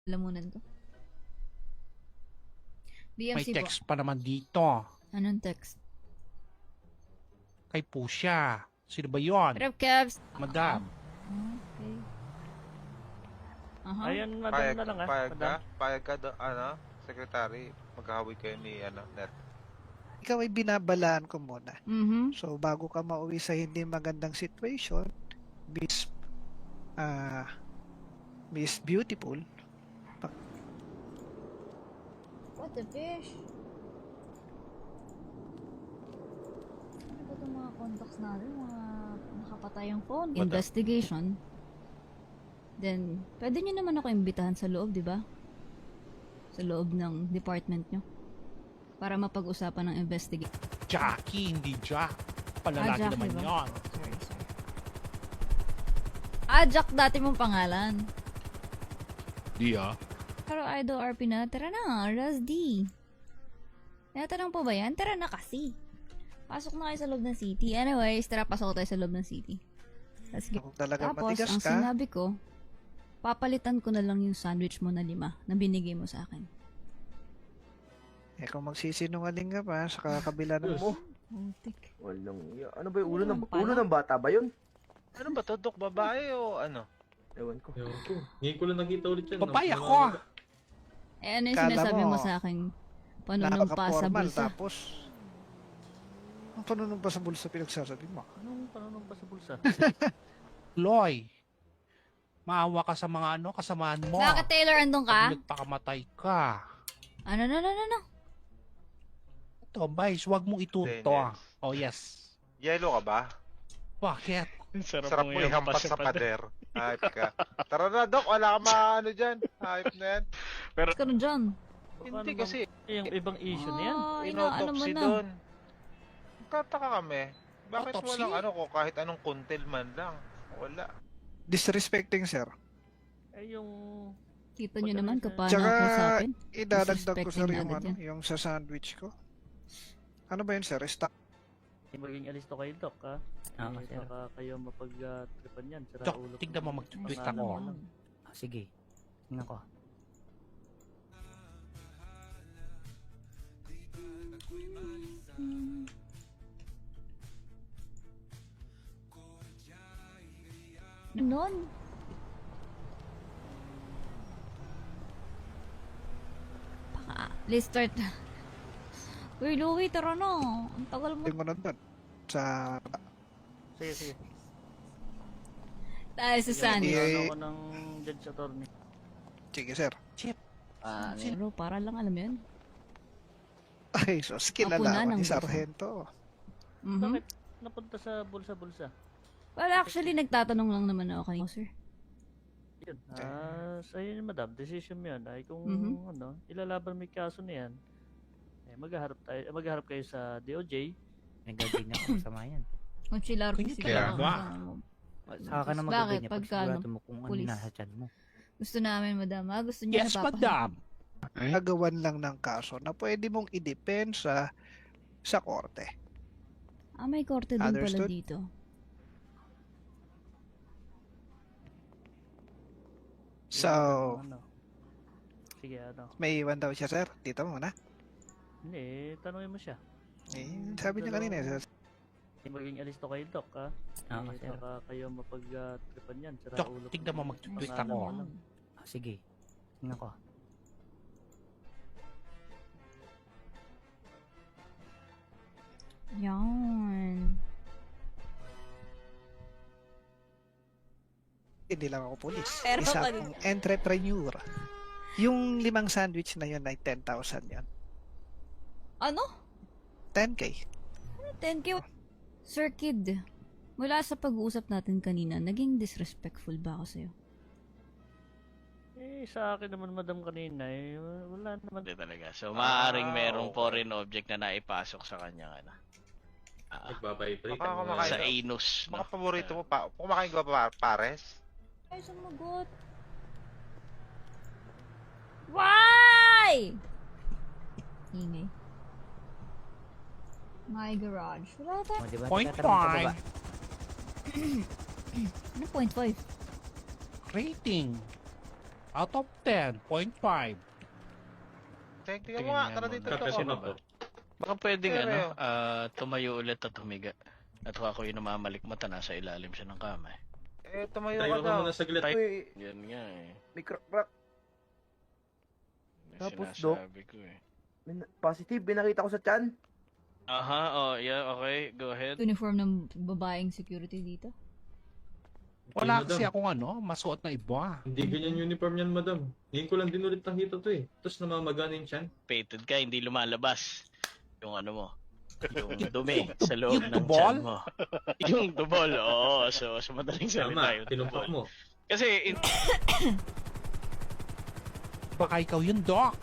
Lamunan ko. May BMC po. text pa naman dito. Anong text? Kay Pusha. Sino ba yun? Rep Kevs. Madam. Okay. Aha. Ayan, madam Payag, na lang ah. payag ka? Madam. Payag ka, secretary, maghahawi kayo ni, Net. Ikaw ay binabalaan ko muna. Mhm. So, bago ka mauwi sa hindi magandang situation, Miss, Miss Beautiful, What the fish? Ano ba itong mga contacts natin? Mga nakapatayang phone? What the- Investigation. Then, pwede nyo naman ako imbitahan sa loob, di ba? Sa loob ng department nyo. Para mapag-usapan ng investigation. Jackie, hindi Jack. Palalaki Jackie naman ba? yun. Sorry. Jack dati mong pangalan. Di ah. Pero Idol RP na, tara na, Razdi. Tinatanong po ba yan? Tara na kasi. Pasok na kayo sa loob ng city. Anyways, tara, pasok tayo sa loob ng city. Let's get. kung talaga Tapos, matigas ang ka, sinabi ko, papalitan ko na lang yung sandwich mo na 5 na binigay mo sa akin. kung magsisinungaling ka pa sa kabila ng mo, Putik. Walang, ano ba yung Meron pala? ulo ng bata ba yun? Ano ba to, Dok? Babae o ano? Ewan ko. Ewan ko. Ngayon ko lang nakita ulit yan. Babay Mga- ako. Eh, ano yung Kala sinasabi mo, mo sa akin? Panunumpa sa napaka-formal, bulsa. tapos, ang panunumpa sa bulsa pinagsasabi mo. Anong panunong ba sa bulsa? Loy. Maawa ka sa mga kasamaan mo. Bakit Taylor andun ka? Pag nagpakamatay ka. Ano? Ito, Vice, wag mong ituto ah. Daniels. Oh, yes. Yellow ka ba? Bakit? Sarap mo ihampas sa pader. Hype ka. Tara na, Dok. Wala ka maano dyan. Hype na yan. Pero, ka na dyan. Hindi kasi. Yung ibang issue na yan. Inaano mo Inautopsy na. doon. Kataka kami. Bakit Autopsy? walang kahit anong kuntil man lang? Wala. Disrespecting, sir. Eh yung... Kita nyo naman kung paano Tsaka, ako usapin. Idadagdag ko, sir, Disrespecting yung, na agad yung sa sandwich ko. Ano ba yun, sir? Maging alisto kayo, Doc, ha? sir. Baka kayo mapag-tripan yan. Sira Dok, ulo. tignan mo mag-tweet Mga ako. ano. Sige. Tingnan ko. Nun. Let's start. Uy, Louie, tara na. Ang tagal mo. Tingin mo na doon. Sa, Sige. Tayo sa Sandy. Eh, Ano ko ng judge attorney. sige, sir. Pero para lang alam yun. Ay, so, Apo na kinalaman ng ni bulsa. Sargento. Mhm. Bakit napunta sa bulsa-bulsa? Well, actually, nagtatanong lang naman ako kay sir. Yun. Sa yun, madam, decision mo yan. Ay kung Mhm. ilalaban mo yung kaso na yan, magharap kayo sa DOJ. Nagagawin na kung masama yan. Kung chilar ko Kaya siguro. ba? Saka ka na Bakit? magagawin niya pag Pagka, sigurado mo kung ano police? nasa tiyan mo. Gusto namin, madam. Gusto niya Yes, na madam. Nagawan lang ng kaso na pwede mong idepensa sa korte. May korte din pala Understood? dito. So, Ano? Sige, ano? may iwan daw siya, sir. Dito muna. Hindi, tanongin mo siya. Sabi niya kanina, sir. Maging alisto kayo, Doc, ha? Sir. Baka kayo mapag-tripan yan. Sira Dok, ulo. tignan mo mag-tweet Mga ako. ano. Sige. Tingnan ko. Yan. Hindi lang ako polis. Pero Isa pag- akong entrepreneur. Yung 5 sandwich na yun ay 10,000 yan. Ano? 10K. 10K? Sir Kid, mula sa pag-uusap natin kanina, naging disrespectful ba ako sa'yo? Sa akin naman, madam, kanina, wala naman. Hindi talaga. So, maaaring merong foreign object na naipasok sa kanya, Nagbabibrate. Baka ang mga- kumakain sa anus. Mga paborito mo pa. Kumakain ka ba, pares? Ay, sumagot. Why? Ingay. My garage. Wala tayo. O, diba? Point Tinatanong ka ba? 5. Ano 0.5? Rating. Out of 10.5. Tingnan mo nga, tara dito. Kakasin ako. Baka pwedeng Pero, tumayo ulit at humiga. At ako yung namamalik mata, nasa ilalim siya ng kama. Tumayo Tayo ka ka daw. muna saglit. Tayo- Uy, Yan nga eh. may crack. Yung Tapos, Doc? sinasabi ko eh. Positive, binakita ko sa chan. Aha, oh, yeah, okay, go ahead. Uniform ng babaeng security dito. Wala Madam. kasi akong masuot na iba. Hindi ganyan uniform yan, madam. Ngayon ko lang din ulit nakita to eh. Tapos namamagana yung chan. Pated ka, hindi lumalabas. Yung ano mo. Yung dumi sa loob Yung ng tubol? tiyan mo. Yung tubol, oo. So, sa madaling salita Tama, yung tinumpak tubol. mo. Kasi, Baka ikaw yun, Doc.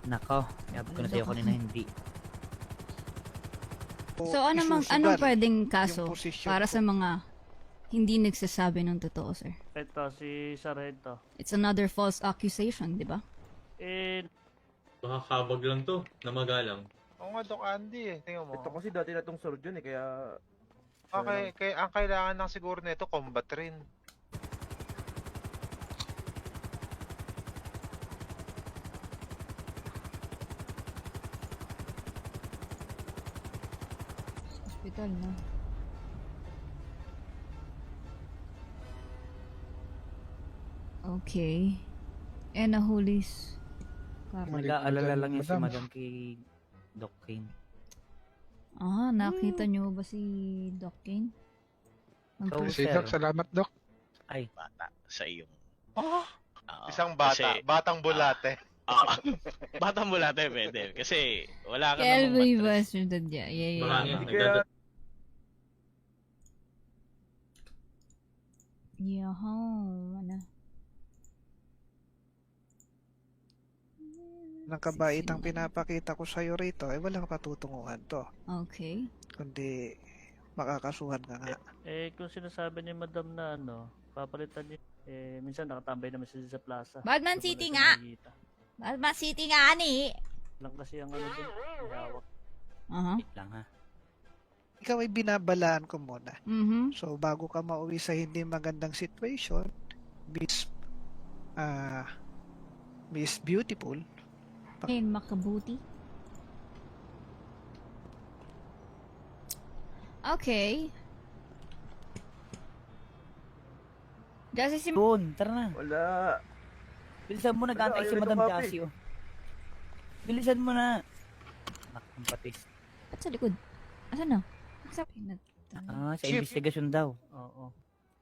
Nako, sabi ko na sa'yo kanina hindi. So, anong isusugal pwedeng yung kaso posisyon para ko. sa mga hindi nagsasabi ng totoo, sir? Ito, si Sargento. It's another false accusation, di ba? Baka kabag lang to, namagalang. Oo nga, Doc Andy eh. Tingnan mo. Ito kasi dati na tong surgeon eh, kaya... Okay, ang kailangan lang siguro nito, combat rin. Hospital, no? Okay. And nahulis. Nag-aalala lang yan si Madam. Madam kay Doc Kane. Ah, nakita niyo ba si Doc Kane? So, Si sir, Doc, salamat Doc. ay, bata sa iyong... Oh, Isang bata, batang bulate. Batang bulate, pwede. Kasi, wala ka Kelby namang matres. was yeah, yeah, Baka yeah. nga, Kaya... Yaho, ano? Ng kabaitang pinapakita ko sa'yo rito, ay walang patutunguhan to. Okay. Kundi makakasuhan ka nga. Kung sinasabi ni Madam na papalitan niya, minsan nakatambay naman siya sa plaza. Batman Doon City muna nga! siya nakikita. Batman City nga, ani! Lang kasi ang dun, may hawak. Aha. wait lang ha. Ikaw ay binabalaan ko muna. Mhm. So, bago ka mauwi sa hindi magandang situation, Miss Beautiful, Kane Makabuti. Okay. Kasi si... Doon, tara na. Wala. Bilisan mo, nag-aantay Wala, si ayaw Madam nito, Jassy oh. Bilisan mo na. Nakampatis. Ba't sa likod? Asan na? Ah, sa Chief. investigasyon daw. Oo.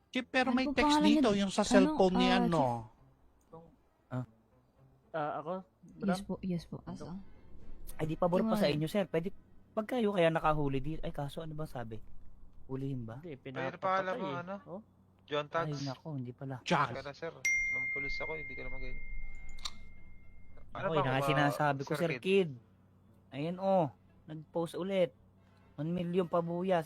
Chip, pero Ano may po text pangalan dito, niya? yung sa Ano? cellphone ni Ah, Ako? Yes po, yes po. Asa? Ay, di pabor pa Yung sa mga- inyo, sir. Pwede, pag kayo kaya nakahuli dito. Ay, kaso ano bang sabi? Hulihin ba? Hindi, Pero pa alam mo, pinapapatay ano? John Ay, Tags. nako, hindi pala. Jack. Ka na, sir. Nang pulis ako, hindi ka na mag Ako, yun na nga sinasabi ko, Sir Kid. Ayan, oh. Nag-post ulit. 1 million pabuya.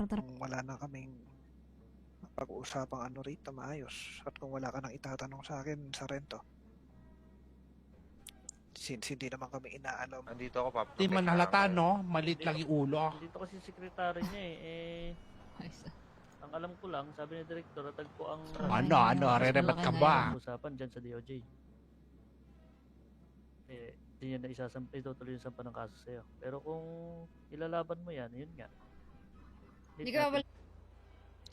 Tara. kung wala na kaming pag-uusapang rito, maayos. At kung wala ka nang itatanong sa akin, sa rento. Since hindi naman kami inaalam. Andito ako, Pap. Di man halata, no? Malit lang yung ulo. Dito kasi sekretary niya ang alam ko lang, sabi ni Direktor, tagpo ang Ano, rerebat ka ba? usapan dyan sa DOJ. Hindi niya na itutuloy yung sampa ng kaso sa'yo. Pero kung ilalaban mo yan, yun nga. Hindi ka wala.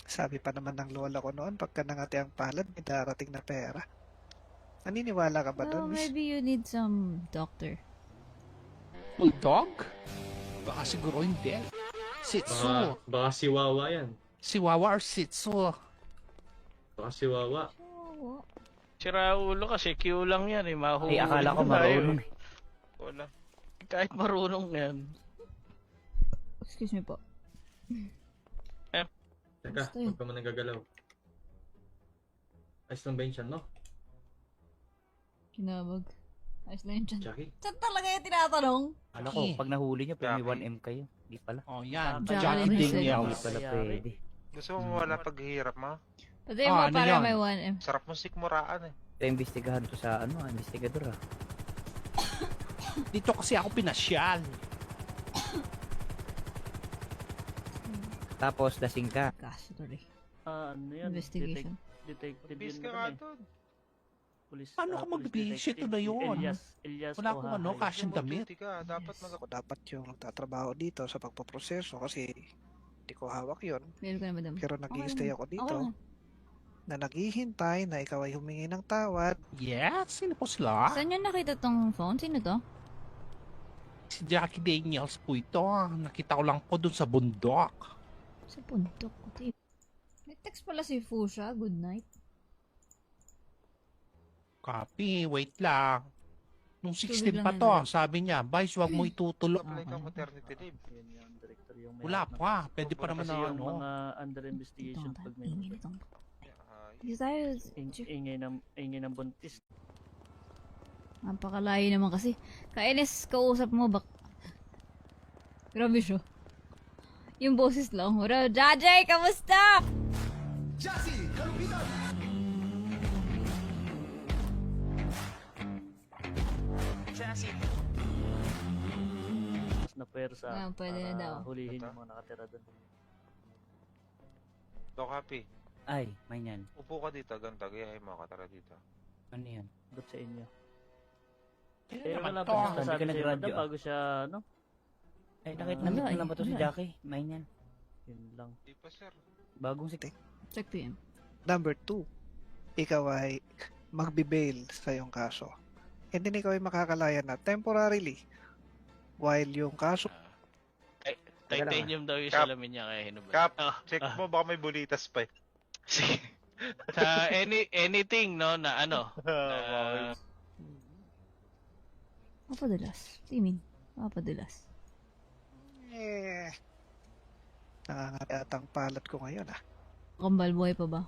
Sabi pa naman ng lola ko noon, pagka nangati ang palad, may darating na pera. Naniniwala ka ba Well, doon, miss? maybe you need some doctor. Bulldog? Baka siguro hindi. Shih Tzu. Baka si Wawa yan. Si Wawa or Shih Tzu. Baka si Wawa. Sira ulo kasi, Q lang yan eh. Mahuhuli Ay, akala ko tayo. marunong eh. Wala. Kahit marunong yan. Excuse me po. Teka, Basta yun. huwag ka man nagagalaw. Ayos lang ba yun siya, no? Kinabag. Ayos lang yun dyan. Jackie? Saan talaga yung tinatanong? Alam ko, pag nahuli nyo, pwede Jackie. 1M kayo. Di pala. Oh, yan. Jackie Jackie Daniels. Daniels. Di pala pwede. Gusto mo wala paghihirap, ma? Pwede mo ano para yun? may 1M. Sarap mo sikmuraan eh. Ito, investigahan to sa investigador ah. Dito kasi ako pinasyal. Tapos, lasing ka. Kaso tuloy. Ano yan? Investigation. Detective Bis yun ka ano nga eh. doon. Police, Paano ka police magbibis? detective. Ito na yun. Elias Wala akong ano, Ohahay. cash and damit. Duty ka. Dapat Yes. Ako dapat yung nagtatrabaho dito sa pagpaproseso kasi hindi ko hawak yon. Meron ka na, madam. Pero nag-i-stay ako dito Okay lang. na naghihintay na ikaw ay humingi ng tawad. Yes, sino po sila? Saan nyo nakita tong phone? Sino to? Si Jackie Daniels po ito. Nakita ko lang po dun sa bundok. Sa puntok. May text pala si Fusha. Good night. Copy, wait lang. Nung Tubig 16 lang pa yan, to, Dad. sabi niya, Vice, wag mo itutuloy. Apply ka maternity leave. Yan yung director yung may Wala hawak ng- pa, pwede pa naman Kasi na yung ano. mga under investigation Ito, pag may ingay nitong. Ay, Hindi tayo. ingay ng buntis. Napakalayo naman kasi. Kainis, kausap mo bak. Grabe siya. Yung boses lang. Wala, Jajay, kamusta? Mas na pwersa Pwede na daw. hulihin Ito? yung mga nakatira doon. Doc Happy, Ay, may yan. upo ka dito. Ganda, gayahin mo ka. Tara dito. Ano yan? Doon sa inyo. Kaya Pero naman wala to. pa siya Hindi ka nasabi sa'yo nag-radyo, madam ah. bago siya, ano? Ay, nakita Wala na eh, ba to si wala eh. Jackie? May yan. Yun lang. Di pa, sir. Bagong si... Check PM. Number 2, ikaw ay magbe-bail sa iyong kaso. And then ikaw ay makakalaya na temporarily while yung kaso Titanium daw yung Kap. salamin niya kaya hinubad. Kap, Ah, check ah, mo baka may bulitas pa eh. sige. Sa anything, no, na ano. na- Papadulas. Simin. Papadulas. nangangatang palat ko ngayon Kambal, buhay pa ba?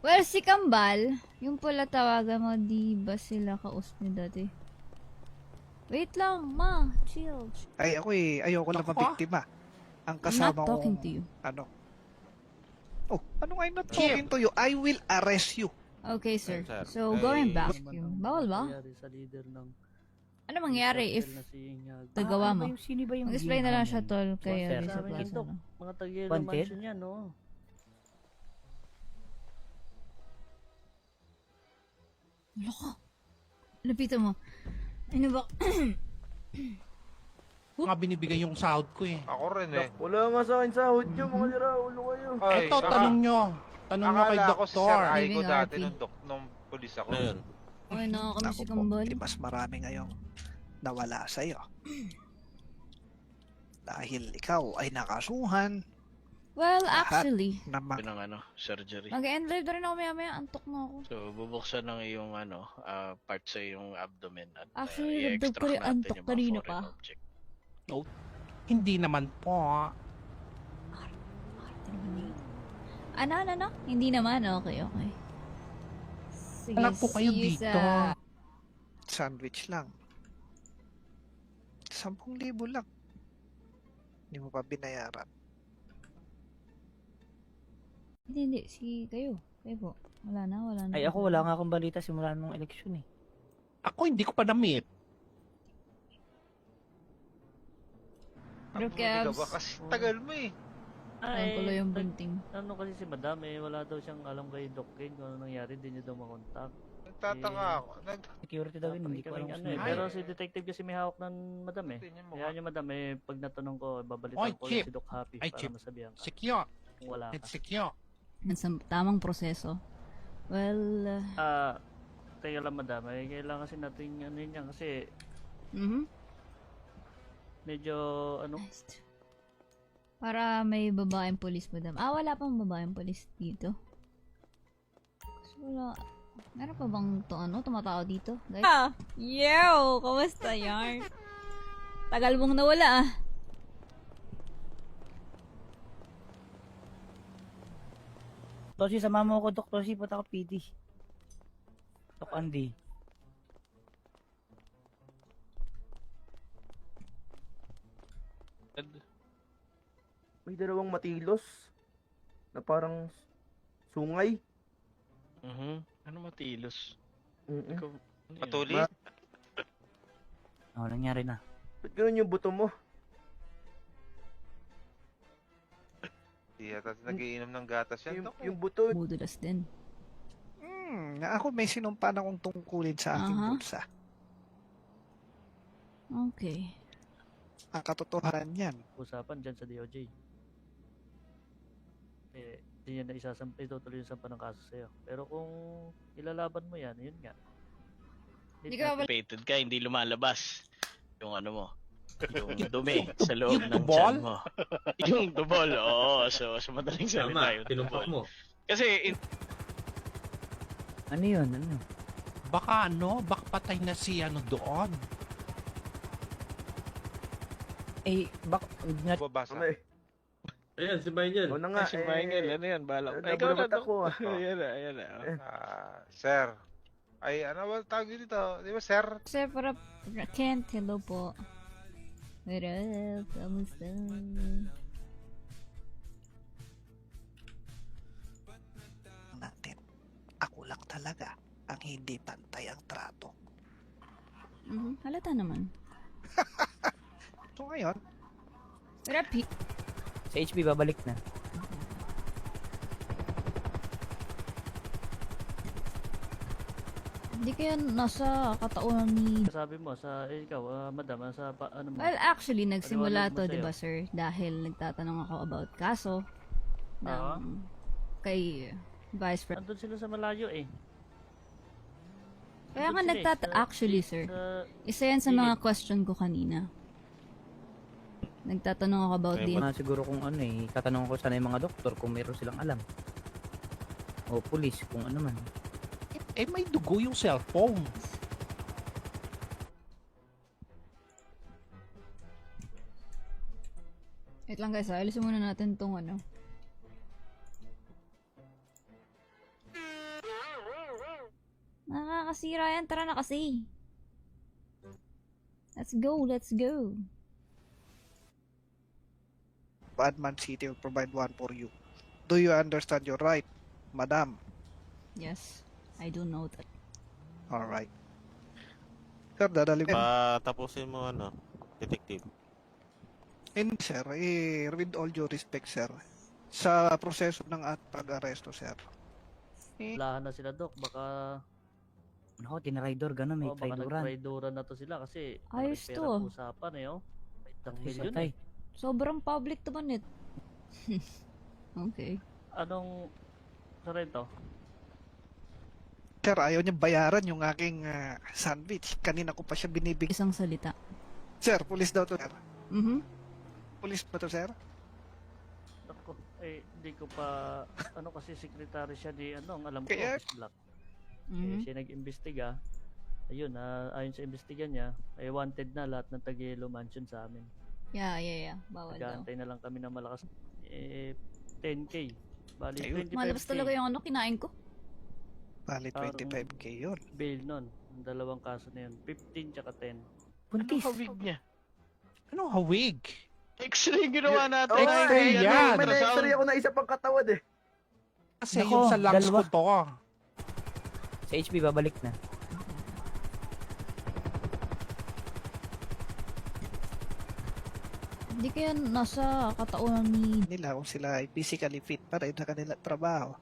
Well, si Kambal, yung pala tawagan mo, di ba sila kausap niyo dati? Wait lang, ma. Chill. Ay ako ayoko lang Ako, mabiktima. Ang I'm not kasama talking kong to you. ano. Oh, ano I'm not talking to you? I will arrest you. Okay, sir. Sir, So, ay, going back, Ano naman yung, ang bawal ba? mangyayari sa leader ng Ano mangyari if cartel na si Inyag? nagawa mo? Sino ba yung... Mag-explain na lang siya, ginhanan? tol, kay Sir, Alisa sabi Plaza. nito. no? Mga tag-yellow Wanted? mansion yan, no? Loko. Lapitan mo. Ano ba? Nga binibigay yung sahod ko eh. Ako rin eh. Wala nga sa akin sahod nyo, mga lira, ulo kayo. Ay, Ito, tanong nyo. Tanong nyo kay Akala ko si Sir Doktor. Aiko Living dati RP. nung pulis ako. Ay, nakakamiss si Ako po, Kambal. di mas marami ngayong nawala sa iyo. Dahil ikaw ay nakasuhan Well, Lahat. actually, na mag- Yun ang ano, surgery. mag-end live na rin ako maya-maya. Antok na ako. So, bubuksan ng iyong ano, part sa iyong abdomen at Actually, nagdag i-extract ko rin natin antok yung kanina mga pa. foreign object. Hindi naman po. Ano? Hindi naman. Okay. Sige, Alam ko kayo see you dito. sa- sandwich lang. 10,000 lang. Hindi mo pa binayaran. Hindi. Kayo po. Wala na. Ay, ako wala nga akong balita simula nung eleksyon eh. Ako hindi ko pa na-meet. Pero Ang huli ka Kebs, ba? Kasi tagal mo eh. alam ko lang yung bunting. Ano kasi si Madam eh, wala daw siyang alam kay Doc King kung ano nangyari, hindi niya daw makontak. Nagtataka Eh, ako. Security daw yun, hindi ko alam ano kung eh. sino. Pero si Detective kasi may hawak ng Madam eh. Hindi niya Kaya mukha. niya Madam eh, pag natanong ko, babalitan Oy, ko Chip. si Doc Happy Ay, para Chip. masabihan ka Secure. kung wala It's ka. secure. Sa tamang proseso. Well, Teka lang Madam, eh, kailangan kasi natin ano yun yan kasi medyo ano, Nice. Para may babaeng polis, madam. Wala pang babaeng polis dito. Kasi wala. Meron pa bang tumatao dito? Guys? Yo! Kamusta yan? Tagal mong nawala Tosi, sama mo ako, Dok Tosi, punta ako PD. Dok Andy. May dalawang matilos na parang sungay. Ano matilos? Mm-mm. Ikaw, ano yun? Patuli? Ano nangyari na? Ba't ganun yung buto mo? Di yata nagiinom ng gatas yan, Yung, Dok. yung buto, Budulas din. Na ako may sinumpa na kong tungkulin sa aking Aha. bulsa. Okay. Ang katotohanan yan. Usapan dyan sa DOJ. Hindi niya na itutuloy yung sampa ng kaso sa'yo. Pero kung ilalaban mo yan, yun nga. Hindi ka Pated ka, hindi lumalabas. Yung ano mo. Yung dumi sa loob Yung ng tubol? tiyan mo. Yung tubol, oo. So, sa madaling salita, Tama, yung tinumpak tubol. mo. Kasi, Ano yun? Ano? Baka baka patay na si doon. Eh, Babasa. ano eh. Ayan, si Michael. O na nga, si Michael, ano yan, bala ko. Ikaw nabulabat na, ako ah. Ayan na, ayan na. Sir. Ay, ano ba tawag dito? Di ba, sir? Sir, para Kent, hello po. What up? Kamusta? Natin. Ako lang talaga ang hindi pantay ang trato. Halata naman. So ngayon, What up, Pete? sa HB babalik na. Hindi kaya nasa katauhan ni... Sabi mo, ikaw, madam, ano mo? Well, actually, nagsimula Paliwanag mo to, di ba, sa'yo. sir? Dahil nagtatanong ako about kaso Ah. ng kay Vice President. Andun sila sa malayo eh. Kaya nga Andun sila eh, actually, sir. Isa yan sa gilid. mga question ko kanina. Nagtatanong ako about the... Siguro kung ano eh, tatanong ko sana yung mga doktor kung meron silang alam. O pulis kung ano man. Eh, may dugo yung cellphone. Wait lang guys, alisin muna natin tong ano. Nakakasira yan, tara na kasi. Let's go, let's go. Badman City will provide one for you. Do you understand your right, madam? Yes, I do know that. Alright. Sir, dadalhin mo. Tapusin mo detective. Hindi, sir. With all due respect, sir. Sa proseso ng pag-aresto, sir. Lahan na sila, Dok. Baka, Ano, tinraidor, gano'n, may baka traidoran. nag-traidoran na to sila kasi Ayos malaki to. pera ang usapan eh, oh. Itang Ay, milyon satay. eh. Sobrang public naman it. Okay. Anong, sa rento? Sir, ayaw niya bayaran yung aking sandwich. Kanina ko pa siya binibig. Isang salita. Sir, police daw to, sir. Police ba to, sir? Ako, di ko pa, kasi secretary siya ni, ang alam ko, Kaya- Office Black. Mhm. Siya nag-imbestiga. Ayun, ayon sa imbestiga niya, ay wanted na lahat ng Taguelo Mansion sa amin. Yeah. Bawal daw. Nag-aantay na lang kami ng malakas. 10K. Bali, Ayun. 25K. Malabas talaga yung kinain ko. Bali, 25k yun. Bail nun. Ang dalawang kaso na yun. 15 tsaka 10. Buntis. Anong hawig niya? Anong hawig? X-ray ginawa natin. X-ray Ay, yan. May ultrasound. na-x-ray ako na isa pang katawad eh. Kasi Nako, yung sa lungs dalawa. ko to. Sa HB babalik na. Hindi kaya nasa katauhan ni... Nila kung sila ay physically fit pa rin na kanila trabaho.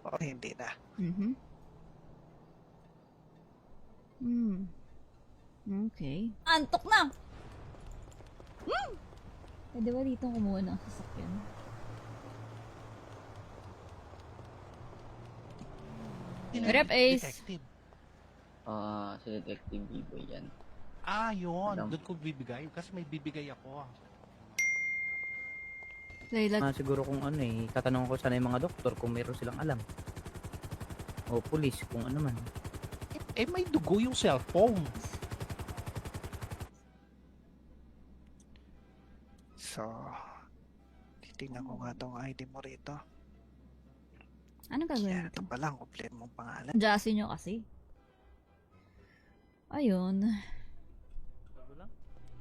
O hindi na. Okay. Antok na! Pwede ba dito kumuha ng sasakyan? Rep Ace! Detective. Si Detective Biboy yan. Yun. Madam. Doon ko bibigay. Kasi may bibigay ako. Layla, Siguro kung ano eh, tatanong ko sana yung mga doktor kung meron silang alam. O pulis kung ano man. Eh, may dugo yung cellphone. So, titingnan ko nga tong ID mo rito. anong gagawin Yan, dito? ito pa lang, complete mong pangalan. Jassy nyo kasi. Ayun. Bago lang.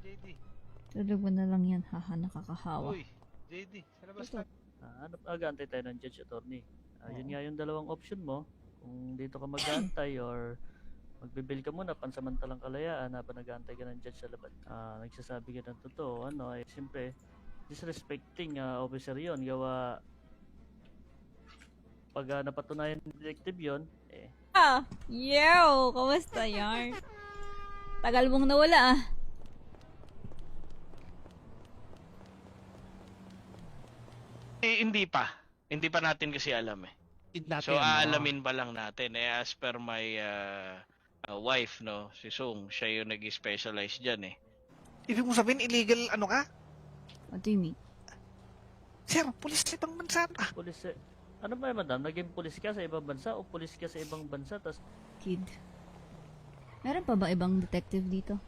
JD. Tulog mo na lang yan. Haha, nakakahawa. Uy, JD. Sa labas na. Mag-aantay tayo ng judge attorney. Yun nga yung dalawang option mo. Kung dito ka mag-aantay or magbibil ka muna pansamantalang kalayaan habang nag-aantay ka ng judge sa labas. Nagsasabi ka ng totoo, ay siyempre, disrespecting officer yon gawa pag napatunayan ng detective yon Yo! Kamusta yarn? Tagal mong nawala Hindi pa. Hindi pa natin kasi alam eh. So, aalamin pa lang natin. As per my wife, no, si Sung, siya yung nag-specialize dyan eh. Ibig mo sabihin, illegal ano ka? What do you mean? Sir, pulis sa ibang bansa na. pulis ano ba madam, naging pulis ka sa ibang bansa o pulis ka sa ibang bansa tas Kid. Meron pa ba ibang detective dito?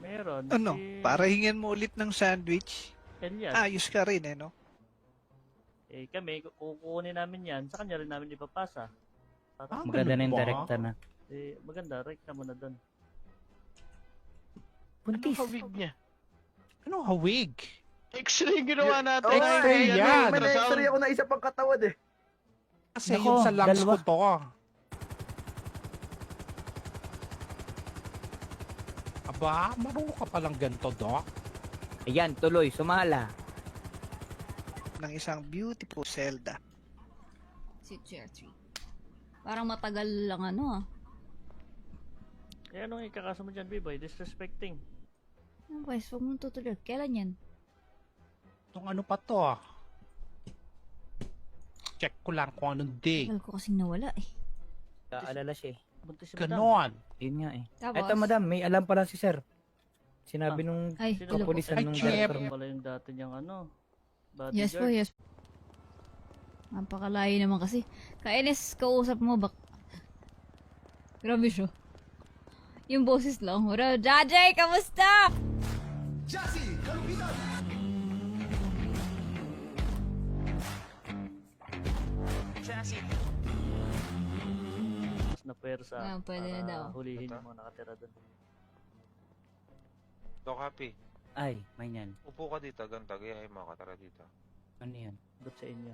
meron Ano? si Para hingin mo ulit ng sandwich? Elias. Ayos ka rin no? Kami kukunin namin yan, sa kanya rin namin ipapasa. Maganda na yung direkta na. Maganda, rekta mo na doon. Buntis. Anong hawig niya? Anong hawig? X-ray ginawa natin. X-ray yan. May na-x-ray ako na isa pang katawad eh. Kasi Nako, yung sa lungs dalawa. ko to. Aba, marunong ka palang ganito, Doc. Ayan, tuloy, sumala. Ng isang beautiful Zelda. Si Chair 3. Parang matagal lang Anong ikakaso mo dyan, B-boy? Disrespecting. Ano guys, huwag mong tutuloy. Kailan yan? Itong ano pa to? Check ko lang kung anong day. Tagal ko kasing nawala Kaalala siya eh. Buntis si madam. Ganon. Yun nga eh. Tapos, Eto madam, may alam pala si sir. Sinabi nung Ay, Sino hello po. kapulisan Ay, nung Chef. director mo. Pala yung dati niyang bodyguard. Yes po, yes. Napakalayo naman kasi. Kainis, kausap mo bak... Grabe siya. Yung boses lang. Wala, Jajay, kamusta? Na pwersa. Pwede na daw. Hulihin yung mga nakatira doon. Doc Happy, Ay, may yan. upo ka dito, ganta, gayahin mo ka, tara dito. Ano yan? Doon sa inyo.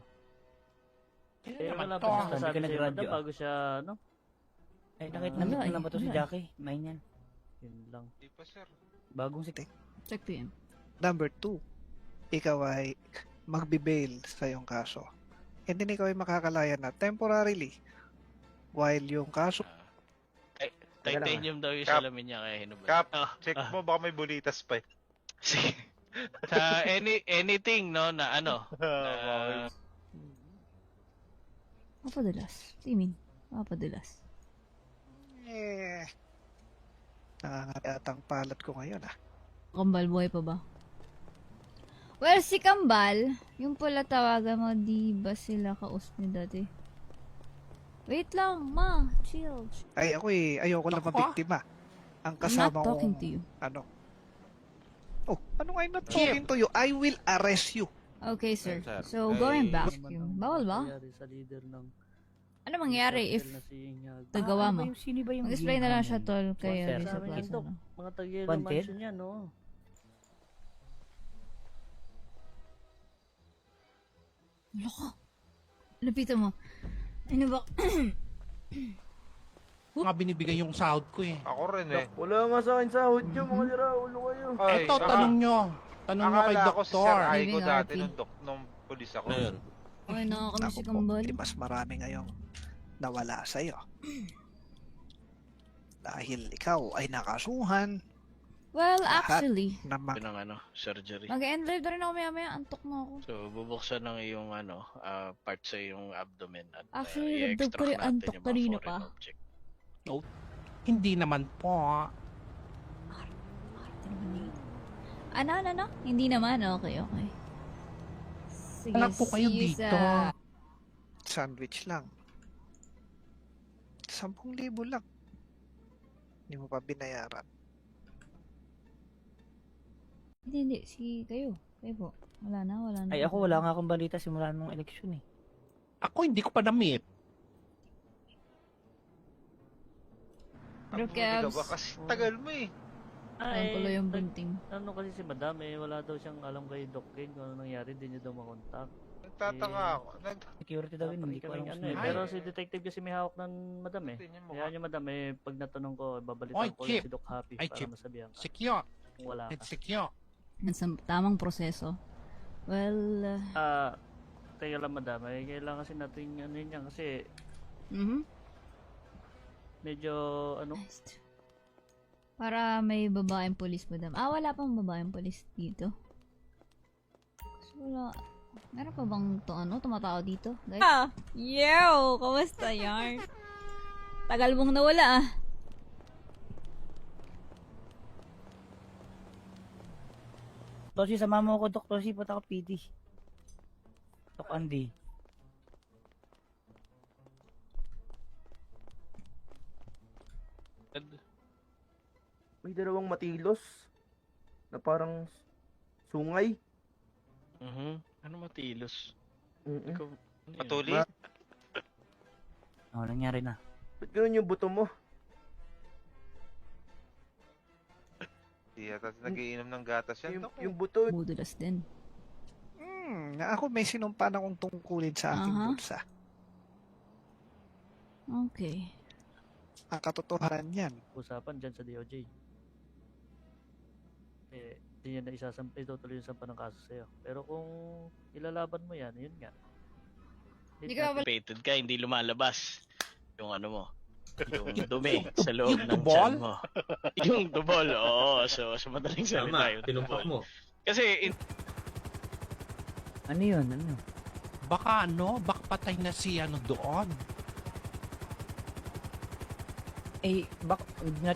Yan Eh, naman wala to. pa siya Hindi ka nasabi sa'yo, nag-radyo, madam, bago siya, Ay, nakita Wala namin eh, na ba to si wala. Jackie? May yan. Yun lang. Di pa, sir. Bagong si Check PM. Number 2, ikaw ay magbibail sa iyong kaso. And then ikaw ay makakalaya na temporarily while yung kaso Titanium daw yung Kap. salamin niya kaya hinubad. Kap, check mo, baka may bulitas pa eh. Sige. Sa anything, no, na ano. na, Papadulas. What do you mean? Papadulas. nangangatang palat ko ngayon Kambal, buhay pa ba? Well, si Kambal, yung pala tawagan mo, di ba sila kausap niyo dati? Wait lang, ma. Chill. Ay ako ayoko lang Ako? mabiktima. Ang I'm kasama not talking kong to you. ano I'm not talking to you. I will arrest you. Okay, sir. Sir, So, ay, going back, Naman ang bawal ba? nangyari sa leader ng Ano mangyari if cartel na si Inyag. nagawa mo? Sino ba yung Mag-explain na lang siya, namin? tol, kay Sir. Lisa Sabi niya, Plaza. Dok, mga Taguelo Wanted? mansion yan, no? Loko. Lapitan mo. Ano ba? Nga binibigay yung sahod ko eh. Ako rin eh. Wala nga sa akin sahod nyo, mga lira, ulo kayo. Ay, Eto, tanong nyo. Tanong nyo kay akala ko si Sir Doktor. Aiko Living dati RP. nung pulis ako. Ayun. Ay, nakakamiss Ako si po, Kambal. mas marami ngayong nawala sa iyo. Dahil ikaw ay nakasuhan Well, Lahat. actually, na yun ang surgery. mag-end live na rin ako maya-maya. Antok na ako. So, bubuksan ng iyong part sa iyong abdomen at Actually, i-extract nagdag ko rin natin antok yung mga kanina foreign pa. object. Hindi naman po. Ano? Hindi naman. Okay. Sige, Anak po kayo see you dito. sa... sandwich lang. 10,000 lang. Hindi mo pa binayaran. Hindi. Kayo po. Wala na. Ay, ako wala nga akong balita simula nung eleksyon eh. Ako hindi ko pa na-meet. Pero Hindi ka Kebs, ba? Kasi tagal mo eh. Alam ko lang yung bunting. Ano kasi si Madam wala daw siyang alam kay Doc King kung ano nangyari, hindi niya daw makontak. Nagtataka ako. Security daw yun, hindi ko alam kung sino. Pero si detective kasi may hawak ng Madam Kaya niya Madam pag natanong ko, babalitan Oy, ko Chip. si Doc Happy Ay, para Chip. masabihan ka. Secure. Kung wala ka. It's secure. Sa tamang proseso. Well, Teka lang Madam, kailangan kasi natin ano yun yan kasi medyo ano, para may babaeng polis, madam. Wala pang babaeng polis dito. Kasi wala. Meron pa bang tumatao dito? Guys? Yo! Kamusta yan? Tagal mong nawala Tosi, sama mo ako, Dok. Tosi, punta ako PD. Dok Andy. May dalawang matilos na parang sungay. Ano matilos? Mm-mm. Ikaw, ano yun? Patuloy? Nangyari na. Ba't ganun yung buto mo? Di yata nagiinom ng gatas yan. Yung buto. Mudulas din. Na ako may sinumpa na kong tungkulin sa aking bulsa. Okay. Ang katotohanan yan. usapan dyan sa DOJ. Hindi niya na itutuloy yung sampa ng kaso sa'yo. Pero kung ilalaban mo yan, yun nga. Hindi ka Pated ka, hindi lumalabas. Yung ano mo. Yung dumi sa loob ng dubol? tiyan mo. Yung dubol, oo. So, sa madaling salita Tama, yung tinumpak dubol. mo. Kasi, Ano yun? Ano? Baka patay na si doon.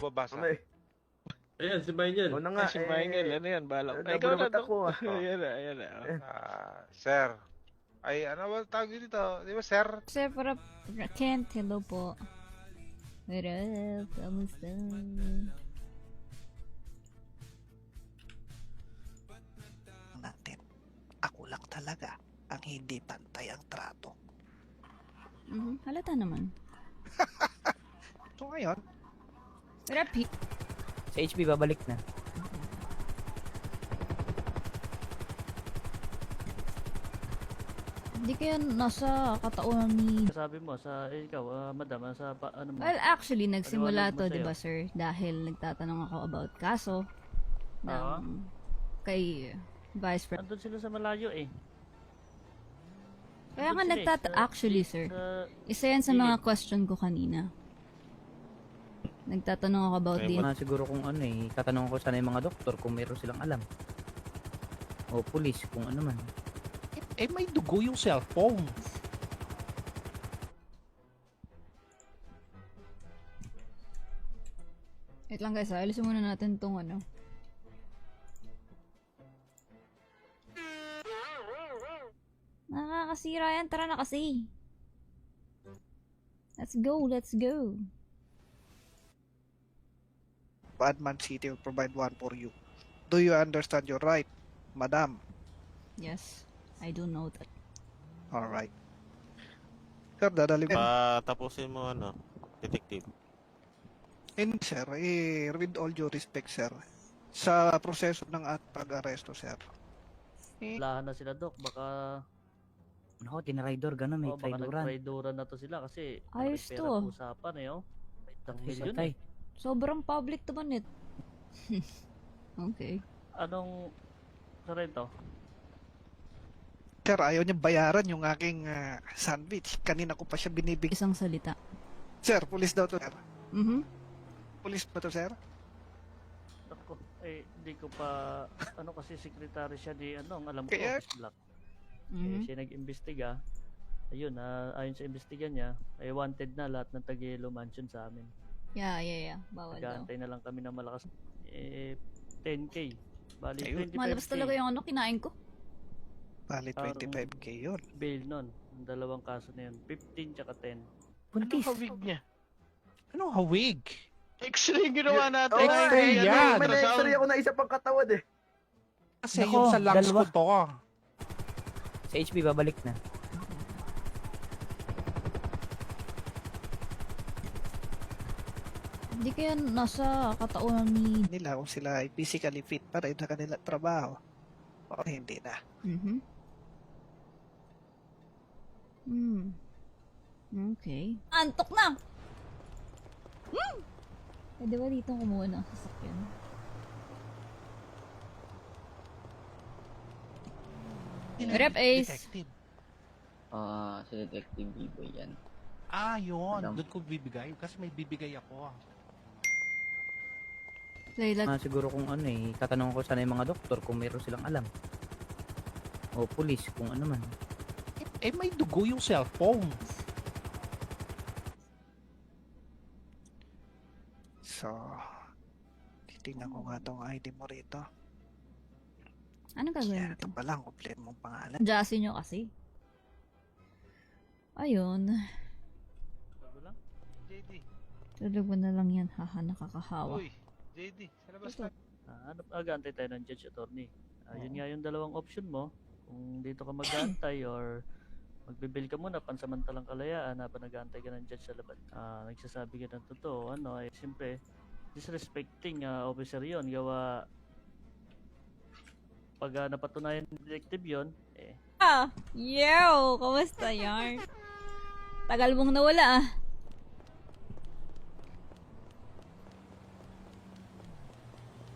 Babasa. Ayan, si Maynel. O na nga, si Michael, ano yan, balak. Ikaw na, nabunagot ako. Ayan na. Sir. Ay, ano ba tawag dito? Di ba, sir? Sir, para Kent, hello po. What up? Kamusta? Natin. Ako lang talaga ang hindi pantay ang trato. Halata naman. So ngayon, What up, Pete? Sa HP, babalik na. Hindi kaya nasa katauhan ni... Sabi mo, ikaw, madam, ano mo? Well, actually, nagsimula Paliwanag mo to, sa'yo. di ba, sir? Dahil nagtatanong ako about kaso ng kay Vice President. Andun sila sa malayo Kaya nga Andun sila actually, sir. Isa yan sa mga question ko kanina. Nagtatanong ako about din. Siguro kung tatanong ko sana yung mga doktor kung meron silang alam. O pulis, kung ano man. May dugo yung cellphone. Wait lang guys, alisin muna natin tong Nakakasira yan, tara na kasi. Let's go. Badman City will provide one for you. Do you understand your right, madam? Yes, I do know that. Alright. Sir, dadalhin. Tapusin mo detective. Hindi, sir. With all due respect, sir. Sa proseso ng pag-aresto, sir. Lahan na sila, Doc. Baka Ako, tinraidor, gano'n, may baka traidoran. nag-traidoran na to sila kasi Ayos malaki to. pera usapan Itang milyon Patay. Sobrang public to man Okay. Anong sarento? Sir, ayaw niya bayaran yung aking sandwich. Kanina ko pa siya binibig. Isang salita. Sir, police daw to, sir. Police ba to, sir? Ako, hindi ko pa, kasi secretary siya ni, ang alam ko, Kaya- Office Black. Siya nag-imbestiga. Ayun, ayon sa imbestiga niya, ay wanted na lahat ng Taguelo Mansion sa amin. Yeah. Bawal daw. Nag-aantay na lang kami ng malakas. 10K. Bali, 25K. Malabas talaga yung kinain ko. Bali, 25K yun. Bail nun. Ang dalawang kaso na yun. 15 tsaka 10. Anong hawig niya? Anong hawig? X-ray ginawa natin. X-ray yan. May na-x-ray ako na isa pang katawan Kasi Nako, yung sa lungs dalawa. ko to. Sa HP, babalik na. Hindi kaya nasa kataunan ni... nila kung sila ay physically fit pa rin sa kanila trabaho o hindi na. Mhm. Hmm. Okay. Antok na! Pwede ba dito kumuha ng sasakyan? Rep Ace. Detective. Si Detective B-Boy yan. Yun. Madam. Doon ko bibigay. Kasi may bibigay ako. Layla, Siguro kung ano tatanong ko sana yung mga doktor kung meron silang alam. O pulis, kung ano man. May dugo yung cellphone. So, titignan ko nga tong ID mo rito. anong gagawin Yan, dito? ito pa lang, kompleto mong pangalan. Jassy nyo kasi. Ayun. Bago lang. JD. Tulog mo na lang yan. Haha, nakakahawa. Uy, JD. Sa labas na. Mag-aantay tayo ng judge attorney. Yun nga yung dalawang option mo. Kung dito ka mag-aantay or magbibil ka muna pansamantalang kalayaan habang nag-aantay ka ng judge sa labas. Nagsasabi ka ng totoo, siyempre disrespecting officer yon gawa pag napatunayan ng detective yon Yo! Kamusta yarn? Tagal mong nawala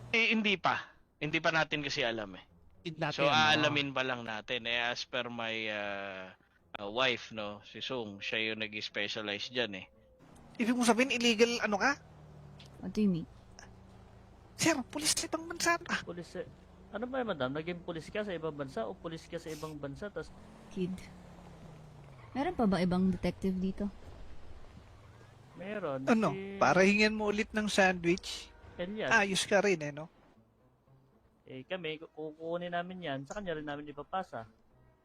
Hindi pa. Hindi pa natin kasi alam eh. So aalamin pa lang natin as per my wife si Sung, siya yung nag-specialize diyan eh. Ibig mo sabihin, illegal ano ka? What do you mean? Sir, pulis sa ibang bansa na. Pulis ano ba madam? Naging pulis ka sa ibang bansa o pulis ka sa ibang bansa tas Kid. Meron pa ba ibang detective dito? meron Ano, si para hingin mo ulit ng sandwich, Elias. ayos ka rin no? Kami kukunin namin yan, sa kanya rin namin ipapasa.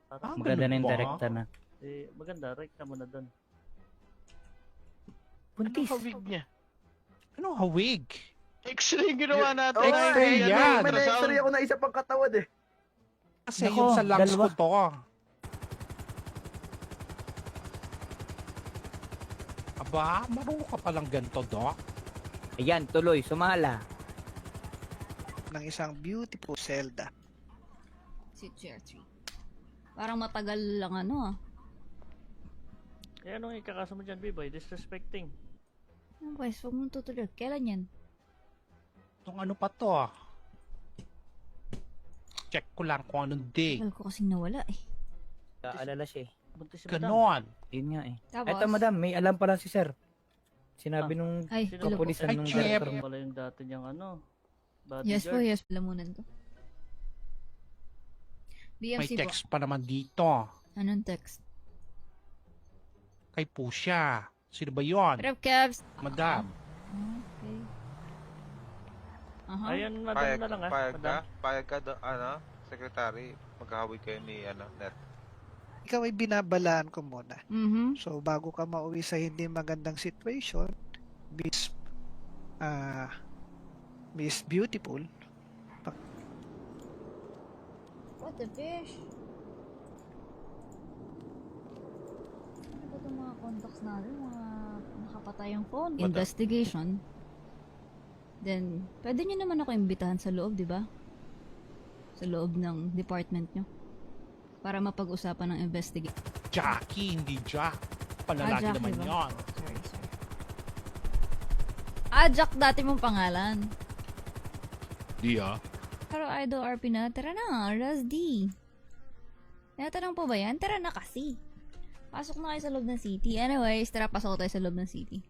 Para Maganda na yung ba? direkta na. maganda, rekta mo na doon. Anong hawig niya? Anong hawig? X-ray ginawa natin. X-ray Ay, yan. May na-x-ray ako na isa pang katawad eh. Kasi Nako, yung sa lungs dalawa. ko to. Aba, marunong ka palang ganito, Doc. Ayan, tuloy, sumala. Ng isang beautiful Zelda. Si Chair 3. Parang matagal lang Anong ikakaso mo dyan, B-boy? Disrespecting. Ano guys, huwag mong tutuloy. Kailan yan? Itong ano pa to? Check ko lang kung anong day. Tagal ko kasing nawala eh. Kaalala siya Buntis si madam. Ganon. Yun nga Tapos, Eto madam, may alam pala si sir. Sinabi nung ay, Sino hello po. kapulisan Ay, nung Chef. director Ito mo. pala yung dati niyang Yes po, bodyguard. yes. Lamunan ko. May BMC po. text pa naman dito. Anong text? Kay Pusha. Sino ba yun? Rep Cavs. Madam. Okay. Aha. Ayun, madam Payag, na lang payag madam. ka? Payag ka, secretary. Magkahawig kayo ni, net. Ikaw ay binabalaan ko muna. Mhm. So, bago ka mauwi sa hindi magandang situation, Miss Beautiful, What the fish? Ano ba itong mga contacts natin? Mga nakapatayang phone? Investigation. Then, pwede nyo naman ako imbitahan sa loob, di ba? Sa loob ng department nyo. Para mapag-usapan ng investigation. Jackie, hindi Jack. Palalaki Jackie naman ba? yun. Sorry. Jack dati mong pangalan. Di ah. Pero Idol RP na, tara na, Raz D. Tinatanong po ba yan? Tara na kasi. Pasok na kayo sa loob ng city. Anyways, tara pasok tayo sa loob ng city.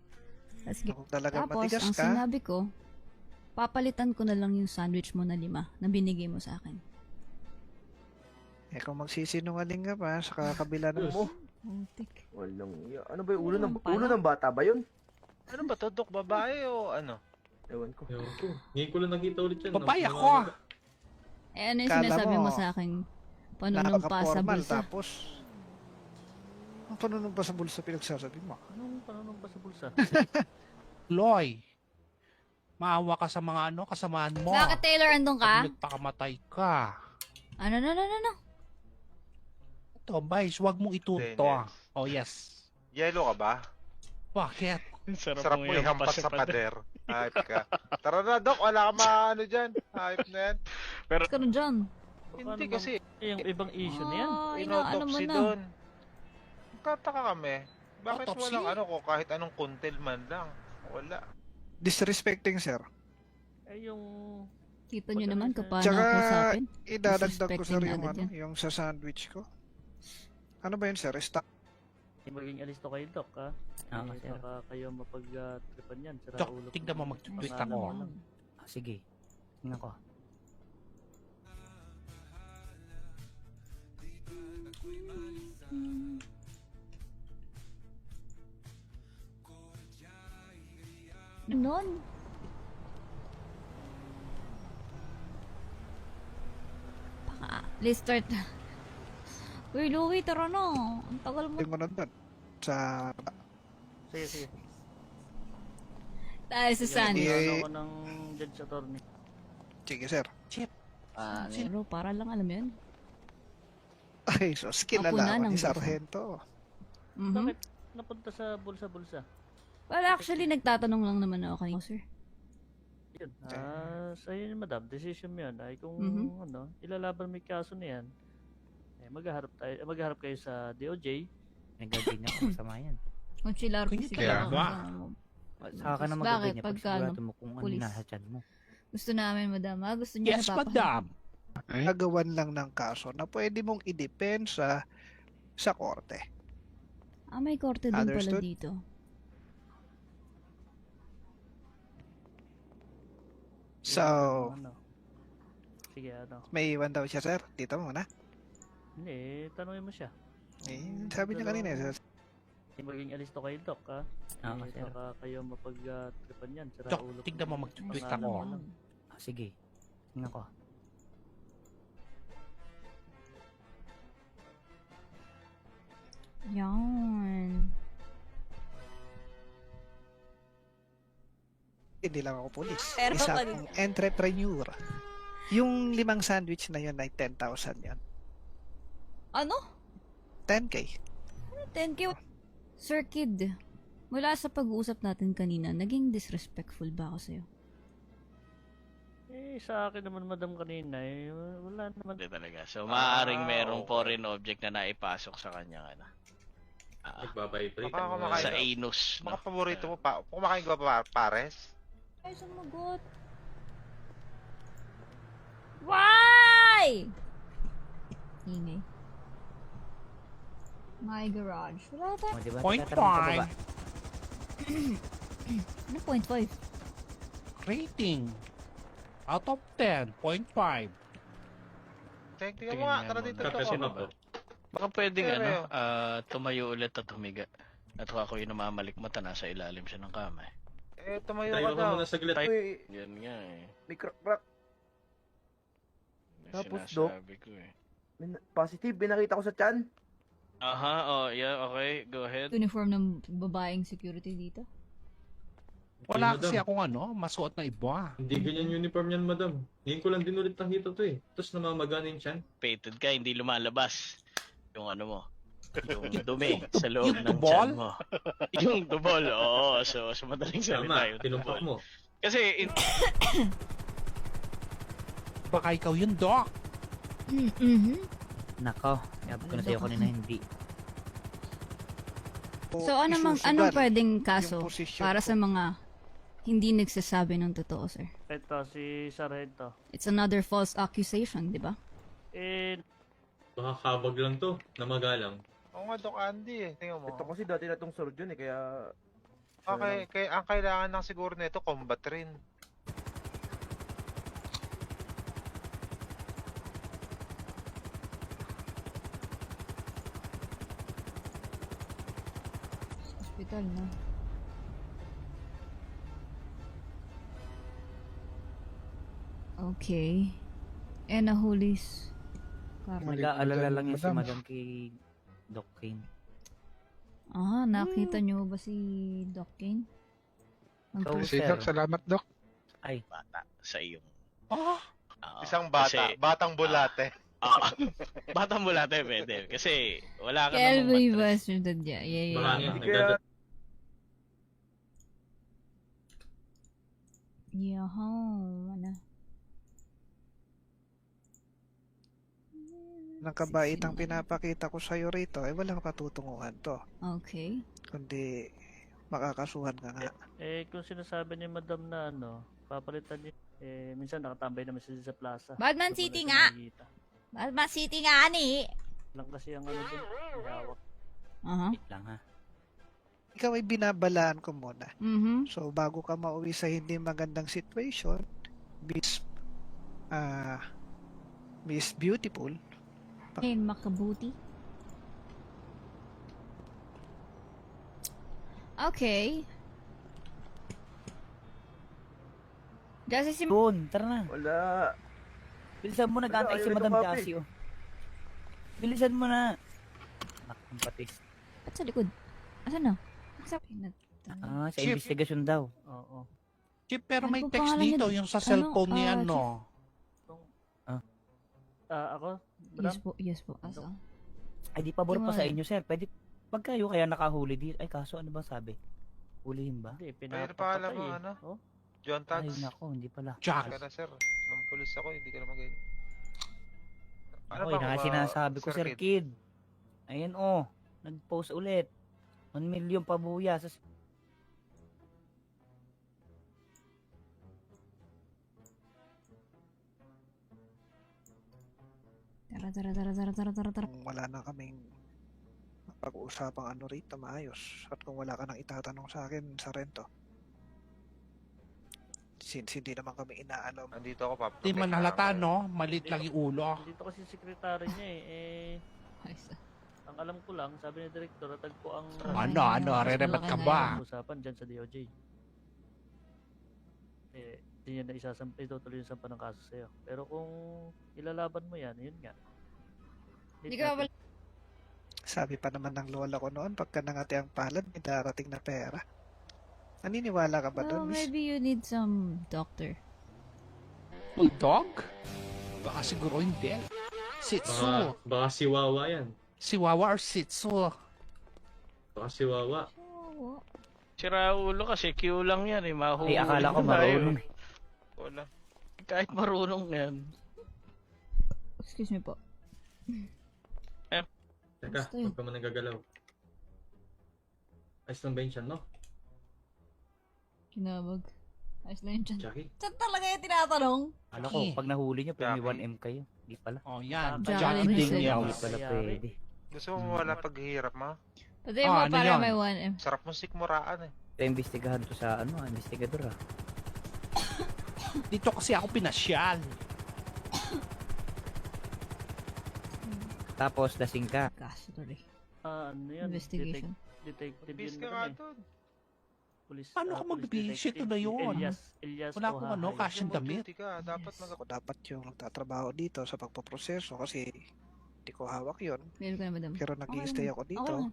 Let's get. kung talaga Tapos, matigas ang ka, sinabi ko, papalitan ko na lang yung sandwich mo na 5 na binigay mo sa akin. kung magsisinungaling ka pa sa kakabila ng mo, Putik. Walang ano ba yung ulo Ayun ng pala. ulo ng bata ba yun? Ano ba to, Dok? Babae o ano? Ewan ko. Ewan ko. Ngayon ko lang nakita ulit yan. Babae Mga- ako. Ano yung Kala sinasabi mo, mo sa akin? Panunumpa sa napaka-formal, bulsa. tapos ang panunumpa sa bulsa pinagsasabi mo. Anong panunong pa sa bulsa? Loy. Maawa ka sa mga kasamaan mo. Bakit Taylor andun ka? Pag nagpakamatay ka. Ano? Ito, Vice, huwag mong ituto. Daniels. Oh, yes. Yellow ka ba? Bakit? Sarap Sarap mo mo yung ihampas hampas sa pader. Hype ka. Tara na, Doc. Wala ka maano dyan. Hype na yan. Ka na dyan. Hindi kasi. Yung ibang issue na yan. Ano mo Inautopsy na. doon. Kataka kami. Bakit Autopsy? walang ano ko kahit anong kuntil man lang? Wala. Disrespecting, sir. Yung... Kita nyo naman kung paano Tsaka, ako sa akin. idadagdag ko, sir, Disrespecting yung, agad ano, yan. yung sa sandwich ko. Ano ba yun, sir? Maging alisto kayo, Doc, ha? Sir. Baka kayo mapag-tripan yan. Sira Doc, ulo ko. tignan mo, mag-twist Pangalan ako. mo lang. Sige. Tingnan ko. Ganon. Let's start. Uy, Louie, tara na. Ang tagal mo. Tingin mo na doon. Sa... Sige. Tayo sa sandwich. Ano ko ng judge attorney. Sige, sir. Pero para lang alam yun. Ay, so Ako kinalaman na ng ni Sargento. Mhm. Bakit napunta sa bulsa-bulsa? Well, actually, nagtatanong lang naman ako kanina, sir. Yun. Sa'yo yun, madam. Decision mo yun. Ay kung ano, ilalaban mo yung kaso na yan, eh, maghaharap kayo sa DOJ. Nag-agree na ako, masama yan. Kung chilar ko Kaya siguro. ba? Saka ka na Bakit? mag-agree niya pag Pagka, sigurado mo kung ano police? nasa tiyan mo. Gusto namin, madam. Gusto niya Yes, napapahal. madam. Nagawan lang ng kaso na pwede mong idepensa sa korte. May korte din pala Understood? dito. So, Ano? Sige, ano? may iwan daw siya, sir. Dito muna. Hindi, tanongin mo siya. Sabi niya kanina, sir. Maging alisto kayo, Doc, ha? Sir. Baka kayo mapag-tripan yan. Sira Doc, ulo ko. tignan mo, mag-twist Pangalan ako. mo lang. Sige. Tingnan ko. Yan. Hindi lang ako polis. Pero Isa pag- akong entrepreneur. Yung 5 sandwich na yun ay 10,000 yan. Ano? 10K. 10K? Sir Kid, mula sa pag-uusap natin kanina, naging disrespectful ba ako sa'yo? Sa akin naman, madam, kanina, wala naman. Hindi talaga. So, maaaring merong foreign object na naipasok sa kanya. Nagbabibrate. Baka ang mga- kumakain Sa anus. Baka No? paborito mo pa. Kumakain ka ba pares? Ay, sumagot. Why? Ingay. My garage. Wala tayo. O, diba? Point Tinatanong ka ba? 5. Ano 0.5? Rating. Out of 10, 0.5. Tingnan mo nga. Tara dito. Kasi Doc. na ba? Baka pwedeng Pero- tumayo ulit at humiga. At kung ako yung namamalikmata, nasa ilalim siya ng kamay. Tumayo Tayo ka ka daw. muna saglit. Uy, Yan nga eh. may crack-crack. Yung Tapos, Doc? sinasabi ko eh. Positive, binakita ko sa chan. Aha, yeah, okay, go ahead. Uniform ng babaeng security dito? Wala Madam. kasi akong masuot na iba. Hindi ganyan uniform yan, madam. Ngayon ko lang din ulit nakita to eh. Tapos namamagana yung chan. Pated ka, hindi lumalabas. Yung ano mo. Yung dumi sa loob Yung ng dubol? tiyan mo. Yung dubol, oo. So, sa madaling salita Tama, yung tinumpak dubol. mo. Kasi, Baka ikaw yun, Doc. Nako, sabi ko na sa'yo kanina hindi. So, anong isusugal pwedeng yung kaso posisyon para ko. sa mga hindi nagsasabi ng totoo, sir? Ito, si Sargento. It's another false accusation, di ba? Baka kabag lang to, namagalang. Oo nga, Doc Andy eh. Tingnan mo. Ito kasi dati na tong surgeon eh, kaya... Okay, ang kailangan lang siguro nito combat rin. Hospital, no? Okay. And nahulis. Nag-aalala lang yan si Madam kay Doc Kane. Nakita niyo ba si Doc Kane? So, Si sir, Doc, salamat, Doc. ay, bata sa iyong... Oh, Isang bata. Batang bulate. Batang bulate, pwede. Kasi, wala ka Kelby namang was yeah. Baka nga, Hindi kaya... Yahaw. Ano? Ng kabaitang pinapakita ko sa'yo rito, ay walang katutunguhan to. Okay. Kundi makakasuhan ka nga. Kung sinasabi ni Madam na papalitan niya, minsan nakatambay naman siya sa plaza. Badman Doon City muna siya nga! nakikita. Badman City nga, ani! Lang kasi ang dun, may hawak. Aha. Wait lang ha. Ikaw ay binabalaan ko muna. Mhm. So, bago ka mauwi sa hindi magandang situation, Miss Beautiful, Ayun, makabuti. Okay. Kasi si... Doon, tara na. Wala. Bilisan mo, nag-aantay si Ayaw Madam ito, papi. Cassie, oh. Bilisan mo na. Anak ng patis. Ba't sa likod? Asan na? Sa Ah, sa Chip. investigasyon daw. Oo. Chip, pero may Ano text pangalan dito, niya? yung sa cellphone ni Ano, Ako? Madam? Yes po. Asa? Ay, di pabor pa sa Iwan. inyo, sir. Pwede, pag kayo kaya nakahuli dito. Ay, kaso ano ba sabi? Hulihin ba? Hindi, Ano pangalan mo, pinapapatay ano? Oh? John Ay, Tags. nako, hindi pala. Jack. Ka na, sir. Nang pulis ako, hindi ka na magayon. Ako, yun nga sinasabi ko, Sir Kid. Ayan, oh. Nag-post ulit. 1 million pabuya sa... Tara. kung wala na kaming pag-uusapang ano rito, maayos. At kung wala ka nang itatanong sa akin sa rento, since hindi naman kami inaalam. Nandito ako, Pap. Di man halata, no? Malit lang yung ulo. Dito kasi secretary niya ang alam ko lang, sabi ni Director, tagpo ang... Ano, rerebat ka ba? Usapan dyan sa DOJ. Hindi niya na itutuloy yung sampa ng kaso sa'yo. Pero kung ilalaban mo yan, yun nga. Hindi ka ba... Sabi pa naman ng lola ko noon, pagka nangati ang palad, may darating na pera. Naniniwala ka ba Well, doon, miss? maybe you need some doctor. Bulldog? Baka siguro hindi. Shih Tzu. Baka si Wawa yan. Si Wawa or Shih Tzu? Baka si Wawa. Oo. Sira ulo kasi Q lang yan eh. Mahuhuli Ay, akala ko tayo. marunong eh. Wala. Kahit marunong yan. Excuse me po. Teka, Basta yun. huwag ka man nagagalaw. Ayos lang ba yun siya, no? Kinabag. Ayos lang yun dyan. Jackie? Saan talaga yung tinatanong? Ano ko, pag nahuli nyo, pwede may 1M kayo. Di pala. Oh, yan. Jackie Jackie Daniels. Daniels. Di pala pwede. Gusto mo wala paghihirap, ma? Pwede mo ano para yun? may 1M. Sarap mo sikmuraan eh. Imbestigahan to sa investigador ah. Dito kasi ako pinasyal. Tapos, lasing ka. Kaso tuloy. Ano yan? Investigation. Detective Bis yun ka kami. nga doon. Police, Paano ka police mag-bis? detective. Ito na yun. Elias Wala akong Ohahay. ano, cash and damit. Duty ka. Dapat Yes. Ako dapat yung nagtatrabaho dito sa pagpaproseso kasi hindi ko hawak yon. Meron ko na madam. Pero nag-i-stay ako dito Okay lang.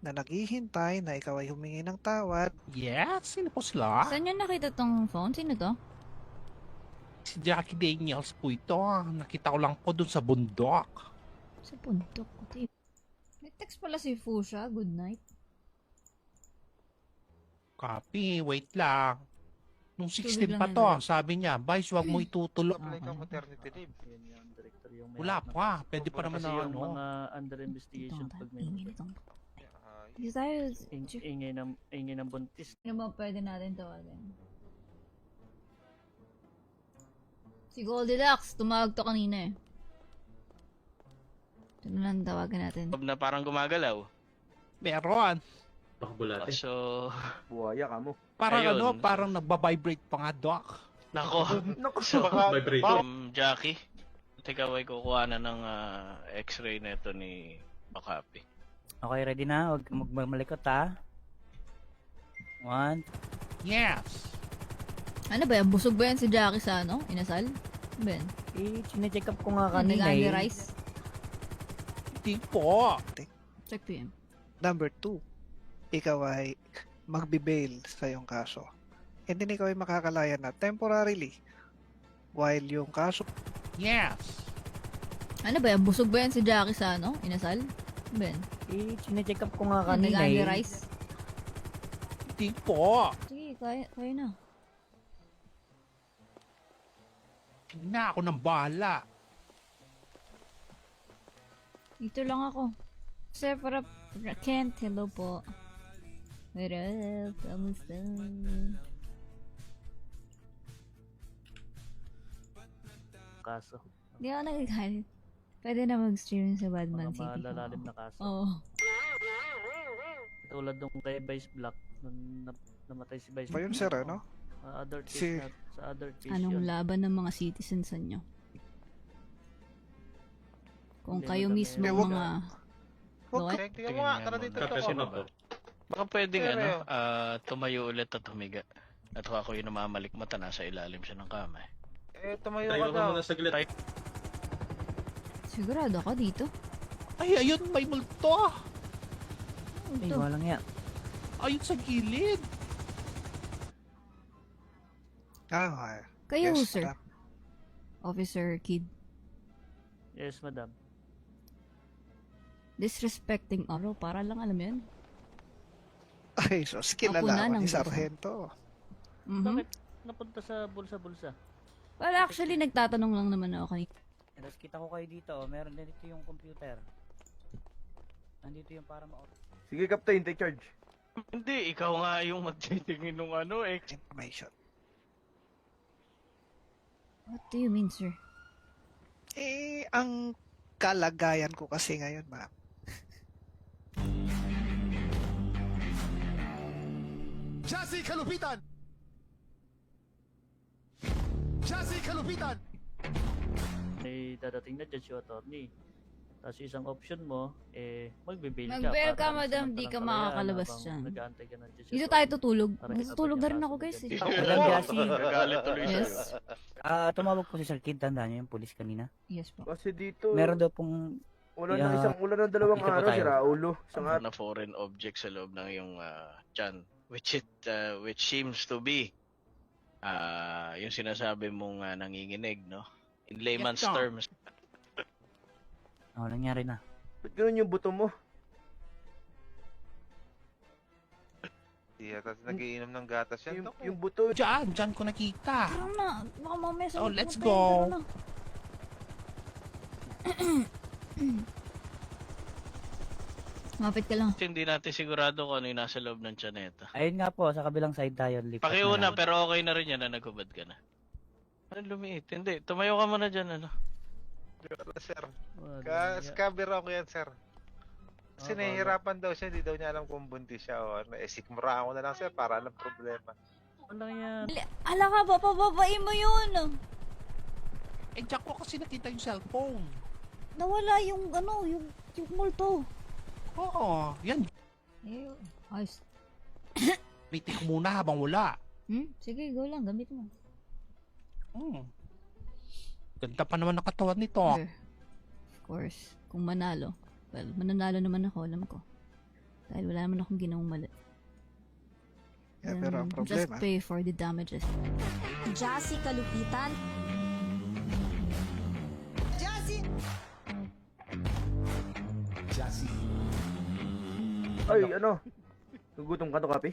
na naghihintay na ikaw ay humingi ng tawad. Yes, sino po sila? Saan nyo nakita tong phone? Sino to? Si Jackie Daniels po ito. Nakita ko lang po dun sa bundok. Sa puntok. May text pala si Fusha. Good night. Copy, wait lang. Nung 16 Tubig pa lang to, yan. sabi niya, Vice, wag mo itutuloy. Apply ka maternity leave. Yun yung director yung may Wala hawak ng pa, kaso. pwede pa naman Kasi na yung ano. mga under investigation pag may Hindi tayo... ingay ng buntis. Ano ba pwede natin tawagan? Si Goldilocks, tumawag to kanina eh. Ito na lang tawagan natin. Na parang gumagalaw. Meron. Baka bulate. So, Buhaya ka mo. Parang Ayun. ano, parang nagbabibrate pa nga, Doc. nako. Naku, So, Vibrator. Jackie, teka, ay kukuha na ng x-ray neto ni Makapi. Okay, ready na? Huwag kang magmalikot ha. 1. Yes. Ano ba yan? Busog ba yan si Jackie sa ano? Inasal? Ano ba yan? Chine-check up ko nga kanina Nag-Andy eh. Rice? Hindi po. Check PM. Number 2, ikaw ay magbe-bail sa iyong kaso. And then ikaw ay makakalaya na temporarily while yung kaso Yes. Ano ba yan? Busog ba yan si Jackie sa ano? Inasal? Ano ba yan? Chine-check up ko nga kanina Nag-Andy eh. Rice? Hindi po. Sige, kaya na. Na ako ng bahala. Dito lang ako. Sephora Kent, hello po. What up? Kamusta? Kaso. Hindi ako nagagalit. Pwede na mag-stream sa Badman Mga City. malalalim na kaso. Oo. Tulad nung kay Vice Black, nung namatay si Vice Ba yun, Black. sir, ano? Other case Si- sa other case Anong yun. laban ng mga citizens nyo? Kung Hindi, kayo madam, mismo eh, wag- mga... Wag What? Tingnan mo nga, tara dito. Kape, Ito senador. Baka pwedeng Pero ano, yun. tumayo ulit at humiga. At kung ako yung namamalikmata, nasa ilalim siya ng kamay. Tumayo Tayo ka ka daw. muna saglit. Sigurado ka dito? Ay, ayun, may multo. Ano Ay, to? walang ya. Ayun sa gilid. Ah, Kayo, yes, sir. madam. Officer Kid. Yes, madam. Disrespecting Oro, para lang alam mo yun. Ay, so, Apo kilala na ako ng ni bulsa. Sargento. Mhm. Bakit napunta sa bulsa-bulsa? Well, actually, nagtatanong lang naman ako kanina. Tapos kita ko kayo dito, meron din dito yung computer. Nandito yung para ma- Sige, Captain, take charge. Hindi, ikaw nga yung magtitingin ng ano eh. Information. What do you mean, sir? Eh, ang kalagayan ko kasi ngayon, ma'am. Jazzy Kalupitan! Jazzy Kalupitan! May dadating na judge o attorney. Tapos isang option mo, magbe-bail ka. Mag-bail ka, para madam, masamantalang di ka kalayaan makakalabas habang dyan. nag-aantay ka ng judge o Dito attorney. tayo tutulog. Para Matutulog na rin ako, guys. Eh. Madam Jassy. Nagalit tuloy siya. Yes. Tumawag po si Sir Kid, tandaan niyo yung pulis kanina. Yes po. Kasi dito, Meron daw pong ulan Yeah. ng isang ulan ng dalawang Dito po araw, tayo. si Raulo. Isang Na foreign object sa loob ng iyong tiyan. Which seems to be yung sinasabi mong nanginginig, no? In layman's Yes, sir. terms. nangyari na. Ba't ganun yung buto mo? Iya, tapos nagiinom ng gatas yan. Yung buto, Diyan ko nakita. Tara na. Baka mamaya sa Oh, let's tayo. go. Tara na. Mapit ka lang. Kasi hindi natin sigurado kung ano yung nasa loob ng tiyaneta. Ayun nga po, sa kabilang side tayo. lipat na Pakiuna, lang. pero okay na rin yan na nagubad ka na. Ano lumiit? Hindi, tumayo ka muna dyan, ano? Sir, Wala, scabber ako yan, sir. Kasi Ah, nahihirapan daw siya, hindi daw niya alam kung buntis siya o ano. Sikmura ako na lang, sir, para alam problema. Walang yan. Ala ka, papababain mo yun. Eh, diyan ko kasi nakita yung cellphone. Nawala yung yung multo. Oo, yan. Eh, ayos. Waiting ko muna habang wala. Sige, go lang. Gamit mo. Ganda pa naman ng katawan nito. Sure. Of course. Kung manalo. Well, mananalo naman ako, alam ko. Dahil wala naman akong ginawang mali. Yeah, pero ang Just problema, pay for the damages. Jassy Kalupitan. Jazzy. ay, ano? Gugutom ka to, Kapi?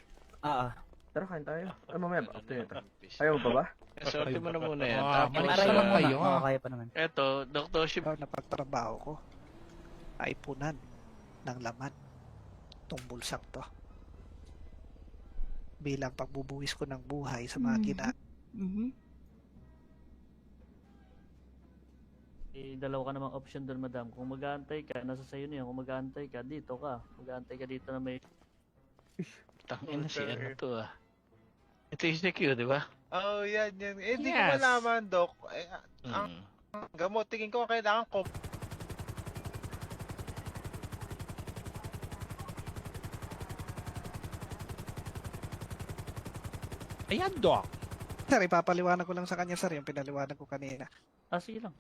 Tara, kain tayo. Ay, mamaya ba? After nito. Ayaw mo pa ba? Sorte mo na muna yan. Ah, Tapos, Ay, sarap kayo. Kaya pa naman. eto, Dr. Ship, na pagtrabaho ko ay punan ng laman tong bulsang to. Bilang pagbubuwis ko ng buhay sa mga Dalawa ka namang option doon, madam. Kung mag-aantay ka, nasa sayo na yan. Kung mag-aantay ka, dito ka. Mag-aantay ka dito na may... tangin na si ano to Ito yung CQ, di ba? Oh, yan. Hindi ko Yes. malaman, Doc. Ang Mm. gamot, tingin ko kailangan ko. Ayan, Doc. Sir, ipapaliwanag ko lang sa kanya, sir, yung pinaliwanag ko kanina. Sige lang.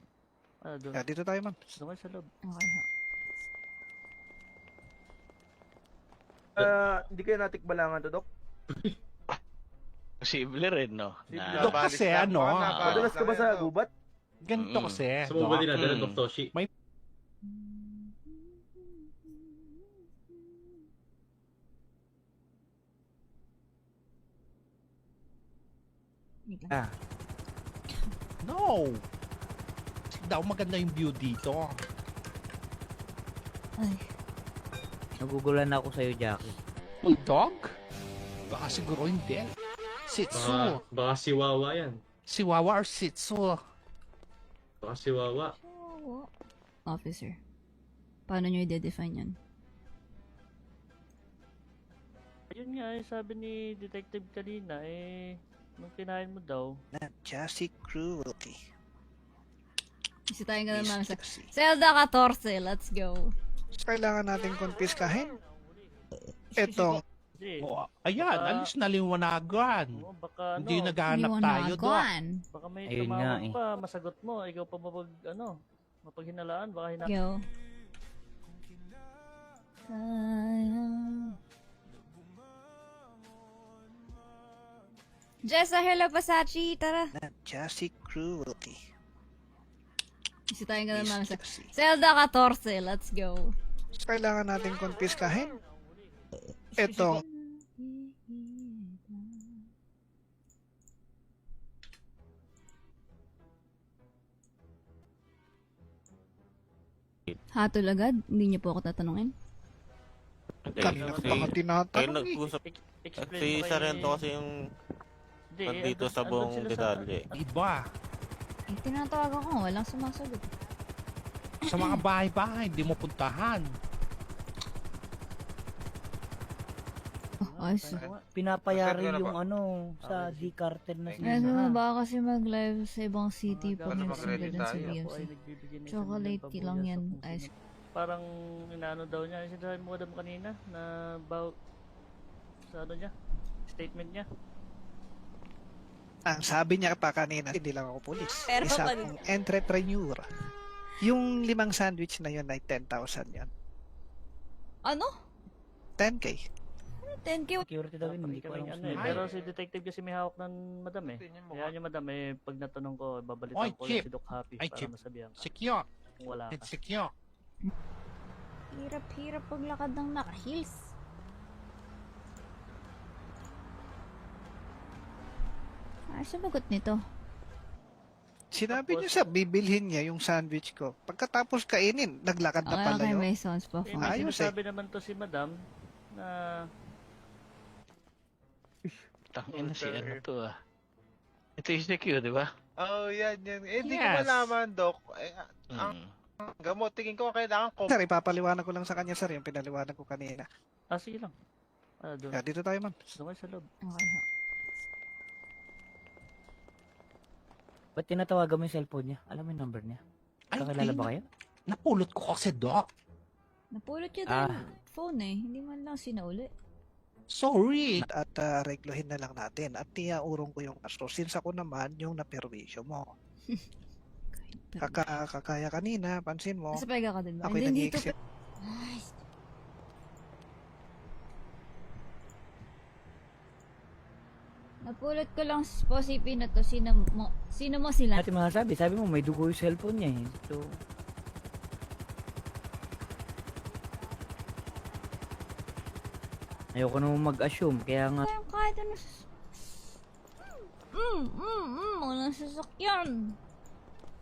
Doon. Dito tayo, man. Doon kayo sa loob. Okay, ha. Hindi kayo natikbalangan to, Dok? Posible rin, no? Doc kasi, ano? Madalas ka ba sa gubat? Ganito kasi, Sa mga Doc. dinadala, Doc Toshi. May Wait lang. No! Kasi daw maganda yung view dito. Ay, Nagugulan na ako sa'yo, Jackie. Bulldog? Baka siguro hindi. Shih Tzu. Baka si Wawa yan. Si Wawa or Shih Tzu. Baka si Wawa. officer. Paano nyo i-define yan? Ayun nga, sabi ni detective kanina, nung kinain mo daw. Just cruelty. Isitayin ka na namin sa... Just- Zelda 14, let's go. Kailangan natin konfiskahin. Ito, Hindi. Oh, ayan, alis na liwanagan. Baka Hindi ano, naghahanap tayo doon. Liwanagan. baka may Ayun nga tumawag eh. pa, masagot mo, ikaw pa mapaghinalaan, baka Go. Sayang. Jessa, hello Pasachi, tara. just cruelty. Isitayin ka na namin sa... Just- Zelda 14, let's go. Kailangan natin konfiskahin. Ito, Hatol agad? Hindi niyo po ako tatanungin? kanina kasi, pa nga kayo tinatanong eh. nag-usap. explain Si mo kay- Sarento kasi yung Hindi, nandito sa andun buong sila sa- detalye. Iba. Eh, tinatawag ako, walang sumasagot. Sa mga bahay-bahay, hindi mo puntahan. Oh, ayos. Pinapayari Masarap na yung ba? ano sa D-Cartel na Ano sila. ba kasi mag-live sa ibang city pag Ano, nagsimula mag-ready dun sa tayo? BMC? Ako ay nagbibigay ng Chocolate isang lang pabuya yan, sa kung ice sino. Parang inaano daw niya, sinasabi mo madam kanina na sa ano niya, statement niya. Ang sabi niya pa kanina, hindi lang ako pulis. Pero Isa kanina- akong entrepreneur. Yung 5 sandwich na yun ay 10,000 yan. Ano? 10K. 10K? Security daw yun, hindi ko alam. Ano, pero si detective kasi may hawak ng madam eh. Kaya niya madam pag natanong ko, babalitan Oy, ko Chip. si Doc Happy Ay, para Chip. masabihan ka Secure. kung wala ka. It's secure. Hirap-hirap paglakad ng naka-heels. Ay, sumagot nito. Sinabi niya sa bibilhin niya yung sandwich ko. Pagkatapos kainin, naglakad na Okay, pala okay, yun. may sounds pa. Eh, may Ayos sinasabi naman to si madam na Tangin na si ano to ah. Ito yung Q, di ba? Oh, yan. Hindi ko Yes. malaman, Doc. Ang Mm. gamot, tingin ko kailangan ko. Sir, ipapaliwanag ko lang sa kanya, sir, yung pinaliwanag ko kanina. sige lang. Doon. Kaya dito tayo, ma'am. Doon kayo sa loob. Okay, ha. Ba't tinatawagan mo yung cellphone niya? Alam mo yung number niya? Ay, Kakilala ba kayo? Napulot ko kasi, Doc. Napulot niya Ah. din phone eh. Hindi man lang sinauli. Sorry. At reglohin na lang natin. At tiyaurong ko yung kaso. Since ako naman yung naperwisyo mo. Kakaya kanina, pansin mo, Nasa pega ka din ba? ako'y And then dito... nag-exit. Ay, napulot ko lang po si Pino to. Sino mo sila? Dati masasabi, sabi mo may dugo yung cellphone niya eh. So, ayoko naman mag-assume, kaya nga Kahit ano walang sasakyan.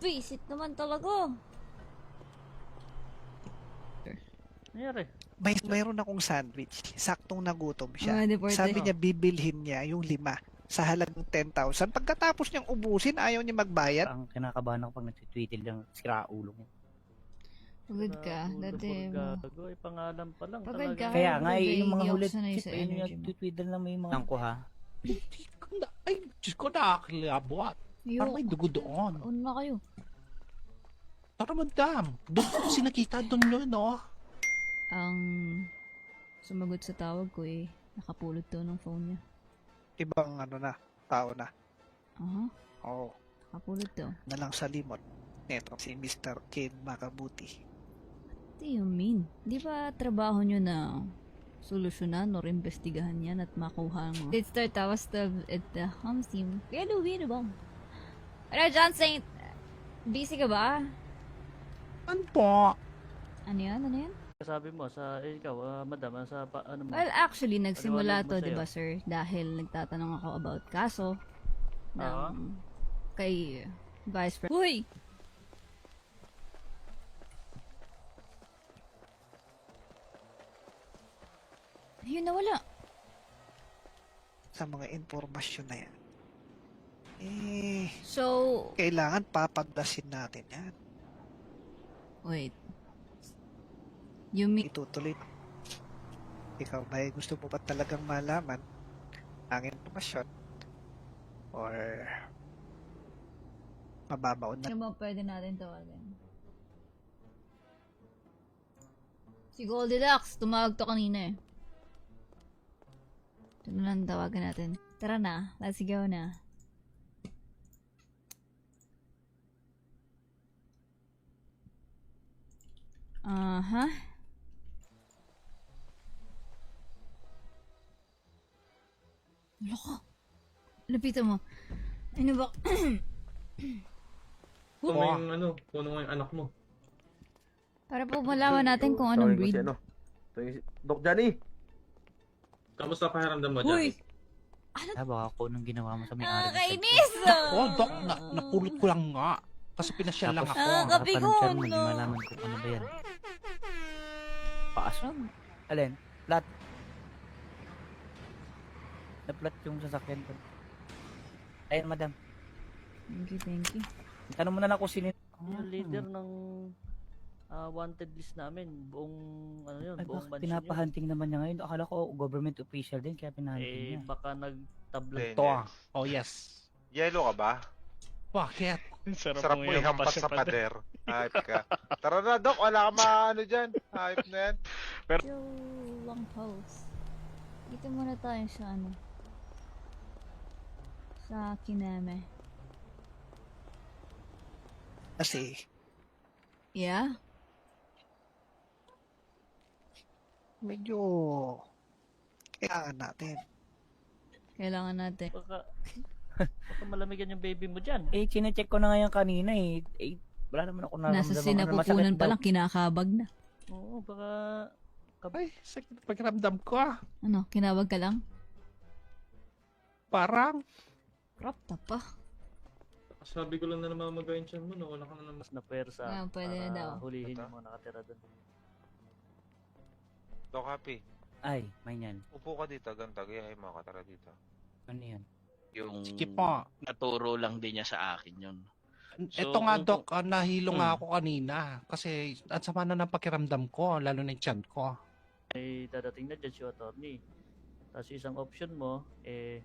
Visit naman talaga. Nangyari. Mayroon akong sandwich. Saktong nagutom siya. Mga deporte. Sabi niya bibilhin niya yung 5 sa halagang 10,000. Pagkatapos niyang ubusin, ayaw niya magbayad. ang kinakabahan ako pag nagtitweetil lang sira ulo mo. Pagod ka. Dati mo. Gago, pangalan pa lang Pagod talaga. ka. Kaya nga, Hindi yung mga ako hulit sanay chip, sa yun energy yung mo. tweetil lang may mga... Ko ha? Hindi ko na, ay, Diyos ko, nakakilabot. Parang may dugo doon. Ano na kayo? Tara, madam. Doon ko kasi nakita doon yun, no? Ang sumagot sa tawag ko eh. Nakapulot daw ng phone niya. Ibang tao na. Aha. Oo. Nakapulot daw. Na lang sa limot. Neto, si Mr. Ken Makabuti. What do you mean? Di ba trabaho nyo na solusyonan or investigahan yan at makuha mo? Let's start tawas at the home team. Kaya luwi na ba? Ano, John Saint? Busy ka ba? Ano po? Ano yan? Ano yan? Sabi mo sa ikaw, madam, ano mo? Well, actually, nagsimula Paliwanag mo to, sa'yo. di ba, sir? Dahil nagtatanong ako about kaso Oo. ng kay Vice President. Uy! Ayun, nawala. Sa mga impormasyon na yan. So, Kailangan papagdasin natin yan. wait. You mean, Itutuloy. Ikaw ba gusto mo ba talagang malaman ang impormasyon? Or mababaon na? ano ba pwede natin tawagan? Si Goldilocks, tumawag to kanina eh. Ito na lang tawagan natin. Tara na, let's go na. Aha. Loko. Lapitan mo. Ano ba? Kung may kung ano nga yung anak mo. Para po malaman natin kung anong breed. Ito yung Doc Johnny. Kamusta pakiramdam mo, Uy! Johnny? Baka ako nung ginawa mo sa may-ari. Nakakainis! Oh, Doc, napulot ko lang nga. Kasi pinasyal lang ako. Nakakapigon, Hindi no? malaman kung ano ba yan. Paasram. Alin? Plat. Na-plat yung sasakyan ko. Ayan, madam. Thank you. Tanong mo na lang kung sino. Yung leader ng wanted list namin, buong ano yun, Ay, buong bakit mansion yun. pinapahunting naman niya ngayon? Akala ko government official din, kaya pinahunting niya. Baka nagtablag. Ito ah. Oh, yes. Yellow ka ba? Bakit? Sarap mo ihampas sa pader. Hype ka. Tara na, Doc. Wala ka maano dyan. Hype na yan. Yung long pause. Dito muna tayo sa ano. Sa Kineme. Kasi Yeah? medyo kailangan natin. Kailangan natin. Baka malamigan yung baby mo dyan. Chinecheck ko na ngayon kanina wala naman ako nararamdaman. Nasa sinapupunan pa lang, kinakabag na. Oo, baka... Ay, sakit pakiramdam ko ah. Ano, kinabag ka lang? Parang. Crop top pa. Sabi ko lang na namamagayin siya mo, wala ka na naman. Mas na pwersa Pwede na daw. hulihin yung mga nakatira doon. Doc Happy. Ay, may yan. Upo ka dito. Ganta. Gayahin mo ka. Tara dito. Ano yan? Yung Sige po. naturo lang din niya sa akin yun. Ito nga, Doc, nahilo nga ako kanina. Kasi at sama na ng pakiramdam ko, lalo na yung tiyan ko. Ay dadating na dyan si attorney. Tapos isang option mo,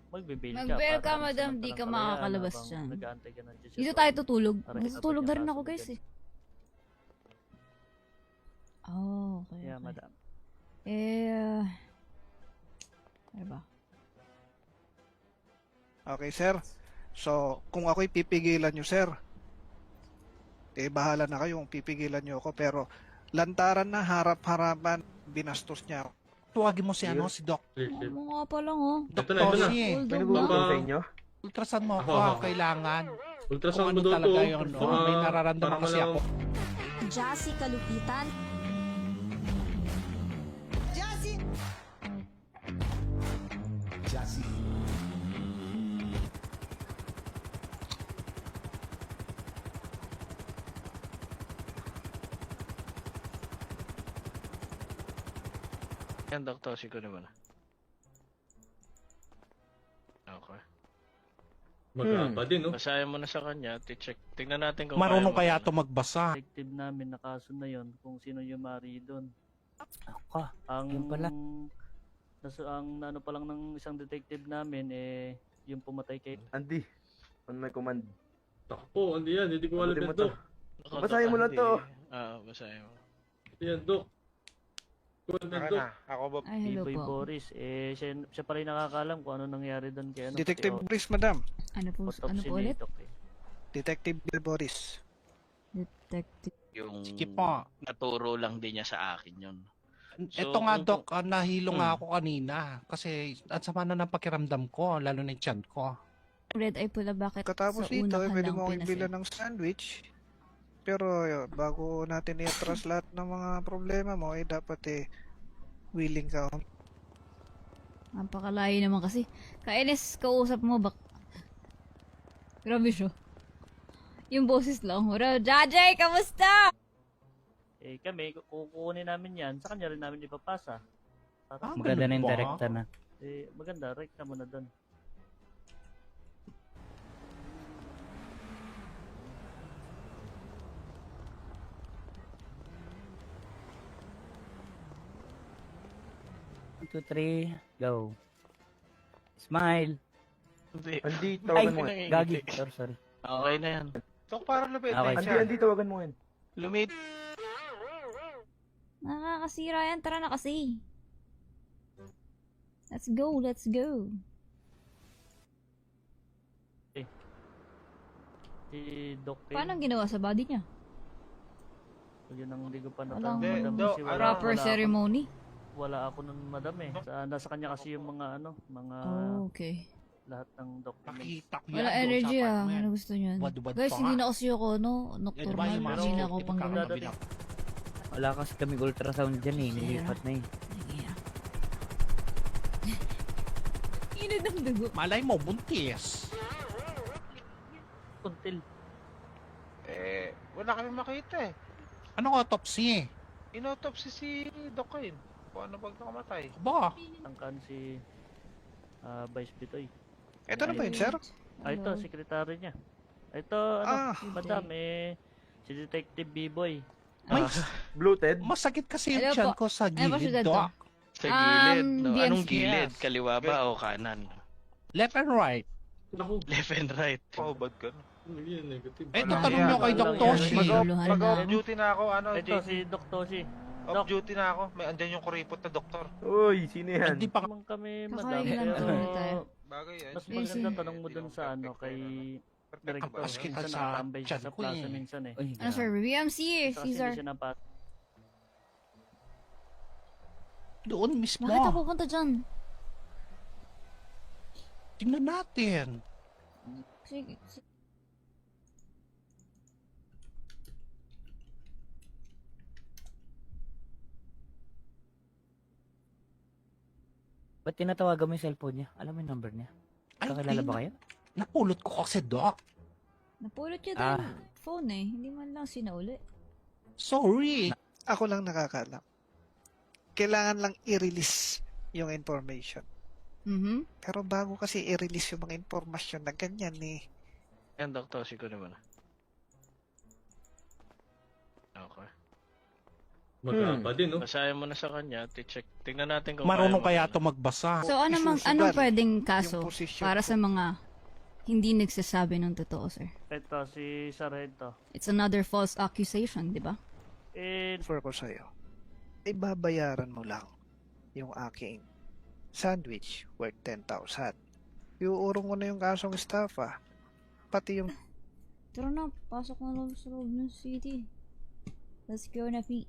magbe-bail ka. Mag-bail ka, para madam, sa di ka kalayaan makakalabas habang dyan. nag-aantay ka ng judge Dito attorney. tayo tutulog. Para Matutulog na ikabit rin yung ako, kaso guys dyan. eh. Oh, okay. Yeah, okay. madam. Ano ba? Okay, sir. So, kung ako'y pipigilan nyo, sir, bahala na kayo kung pipigilan nyo ako. Pero, lantaran na, harap-harapan, binastos niya ako. Tuwagin mo si si Doc. Mo nga pa lang, oh. Ito na, ito na. Tosi. Hold May on, nagugutom ah. sa inyo? Ultrasan mo ako, Ako. kailangan. Ultrasound Kung mo ano daw to. talaga yun, may nararamdaman para kasi malamang- ako. Jassy Kalupitan. Jassy. Yan, Dr. Siko naman. Okay. Magkapa din, no? Basahin mo na sa kanya, check. Tingnan natin kung Marunong kaya kaya ito magbasa. Detective namin na kaso na yon kung sino yung mari doon. Ako. Ang Yun pala. ang ano pa lang ng isang detective namin yung pumatay kay Andy, on my command. Takpo, hindi yan. Hindi ko alam Abutin yan, mo to. Doc. Basahin mo lang to. Basahin mo. Yan, Doc. Kuwan yan, Tara Doc. na. Ako ba? Ay, hello Boy po. Boris. Siya pa rin nakakaalam kung ano nangyari doon kay ano. Detective pati Boris, madam. Ano po autopsy po ni ulit? Doc, Detective Boris. Detective. Yung Sige po. naturo lang din niya sa akin yun. So, Ito nga, kung- Doc, nahilo nga ako kanina. Kasi at sama na ng pakiramdam ko, lalo na yung tiyan ko. Red eye pula, bakit Katapos sa dito, una ka pwede lang mo akong pinasil? bilan ng sandwich. Pero bago natin i-atras lahat ng mga problema mo, dapat willing ka. Napakalayo naman kasi. Kainis, kausap mo, grabe siya. Yung boses lang. Hura, Jajay, kamusta? Eh kami, kukunin namin yan, sa kanya rin namin ipapasa. Para, Maganda na yung ba? direkta na. eh, maganda, rekta mo na doon. One, two, three, go. Smile. Hindi. Andi, Ay, tawagan mo. gagi. Sorry. Okay na yan. Dok, parang lumit Okay. din Andi, siya. Andi, tawagan mo yan. Lumit. Nakakasira yan. Tara na kasi. Let's go, let's go. Si Doc King, Paano ang ginawa sa body niya? yun ang hindi ko pa Walang natanong, madam. Doc, Kasi proper ceremony? Wala ako nun, madam eh. Nasa kanya kasi yung mga mga Oh, okay. lahat ng documents. Nakita ko yan Wala doon sa energy ah. apartment. Ano gusto niyan? Wad-wad Guys, pa hindi nga. na kasi ako, no? Yan, di ba Nocturnal. yung mga Hindi na ako security pang cam ganun. na binak- Wala kasi kami ultrasound dyan eh. Nilipat na eh. Inod ng dugo. Malay mo, buntis. Kuntil. Eh, wala kami makita eh. Ano autopsy? Inotopsy si Doc King. Kung ano bang nakamatay. Ba? Tangkan si Vice Bitoy. Ito na ba yun, sir? Ito, sekretary niya. Ito, madam, si Detective B-Boy. May Bloated? masakit kasi yung Hello tiyan po. ko sa Ano ba siya gilid, dito? Doc. Sa gilid. No? BMC. Anong gilid? Yes. Kaliwa ba o kanan? Left and right. Naku, Left and right. Paubad ka na. yun, negative. Eh, Wala tatanong yan, nyo kay wala Doc yan. Toshi. Maguluhan Mag-off na. duty na ako, ano, Ito, JD. si Doc Toshi. Off duty na ako. May andyan yung kuripot na doktor. Uy, sino yan? Hindi pa Naman kami, Kakain madam. lang Pero, kami tayo. Bagay yan. mas Yes, maganda yes. tanong mo dun sa ano, kay Direk Ang Boy. paskita Minsan sa nakatambay siya tiyan sa ko plaza eh. minsan eh. Uy, Ano sir? BMC eh, Kasi Caesar. hindi siya napat. Doon mismo. Bakit ako pupunta dyan? Tingnan natin. Sige. Ba't tinatawagan mo yung cellphone niya? Alam mo yung number niya? Ay, Kakilala ba kayo? Napulot ko kasi, Doc. Napulot niya Ah. din phone eh. Hindi man lang sinauli. Sorry. Ako lang nakakaalam. Kailangan lang i-release yung information. Mhm. Pero bago kasi i-release yung mga informasyon na ganyan eh. Yan, Dr. Siko naman. Okay. Mag-aapa din, no? Basahin mo na sa kanya. Check. Tingnan natin kung Marunong kaya kaya ito magbasa. So anong isusugal pwedeng kaso yung position para ko. sa mga hindi nagsasabi ng totoo, sir? Ito, si Sargento. It's another false accusation, di ba? Eh, offer ko sa'yo. Ibabayaran mo lang yung aking sandwich worth 10,000. Iuurong ko na yung kasong estafa. Pati yung Tara na, pasok na lang sa loob ng city. Let's go na, P.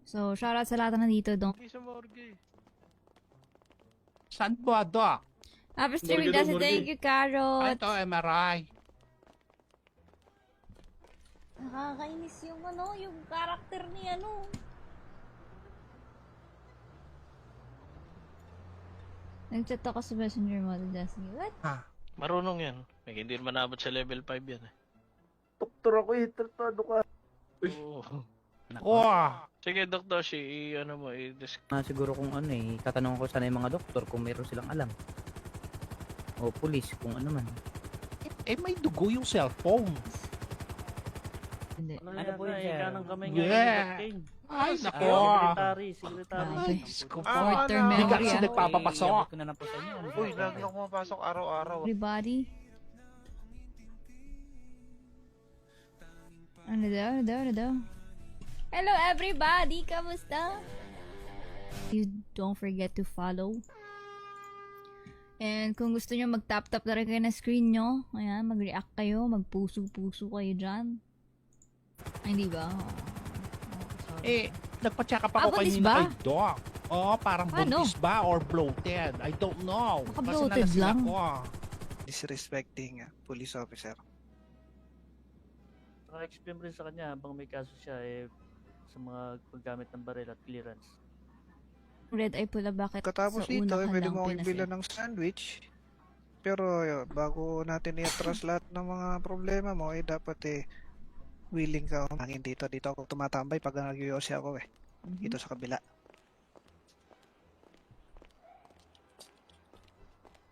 So, shoutout sa lahat na nandito, Dong. Hindi sa morgue. Saan ba, Doc? Happy streaming, Morgue daw, Dasi. morgue. Thank you, Ay, Carrot. ito, MRI. Nakakainis yung yung karakter ni Nag-chat ako sa messenger mo, Dasi. What? Marunong yan. Hindi naman abot sa level 5 yan eh. Doktor ako eh, tratado ka. Oo. Wow. Sige, Dr. Shi, ano mo, Siguro kung ano eh, tatanong ko sana yung mga doktor kung meron silang alam. O pulis, kung ano man. Eh, may dugo yung cellphone. Hindi. ano Ano yan po na, yun, sir? kanang kamay Yeah. nga ni Doc King. Ay, nako. Secretary. Grabe. Diyos ko po. Short term ano? Hindi memory, kasi ah. nagpapapasok. Iabot ko na lang po sa inyo. Uy, lagi na pumapasok araw-araw. Everybody. Ano daw? Hello everybody! Kamusta? You don't forget to follow. And kung gusto nyo mag-tap-tap na rin kayo na screen nyo, ayan, mag-react kayo, mag-puso-puso kayo dyan. Ay, hindi ba? Eh, nagpa-check up ako buntis kanina ba? kay Doc. Oh, parang Paano? buntis ba or bloated? I don't know. Baka Kasi bloated nalasing lang. ako. disrespecting police officer. Naka-explain rin sa kanya habang may kaso siya sa mga paggamit ng baril at clearance. Red eye pula, bakit Katapos sa dito, una ka pwede lang mo akong pinasave? bilan ng sandwich. Pero bago natin i-atras lahat ng mga problema mo, dapat willing ka hangin dito. Dito ako tumatambay pag nag-yosi ako Dito sa kabila.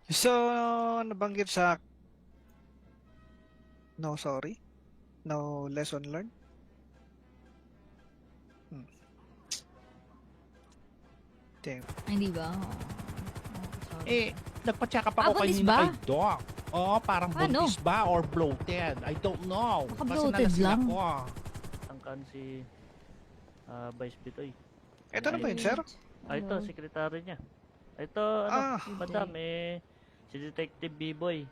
So, nabanggit sa no sorry? No lesson learned? Damn. Hindi ba? Sorry. Nagpa-check up ako buntis kanina ba? kay Doc. Oo, parang Paano? buntis ba or bloated? I don't know. Baka Kasi bloated nalasing lang. ako. Tangkan si Vice Bitoy. Ito na ba yun, sir? Ito, sekretary niya. Ito, Ah. madam, si Detective B-Boy.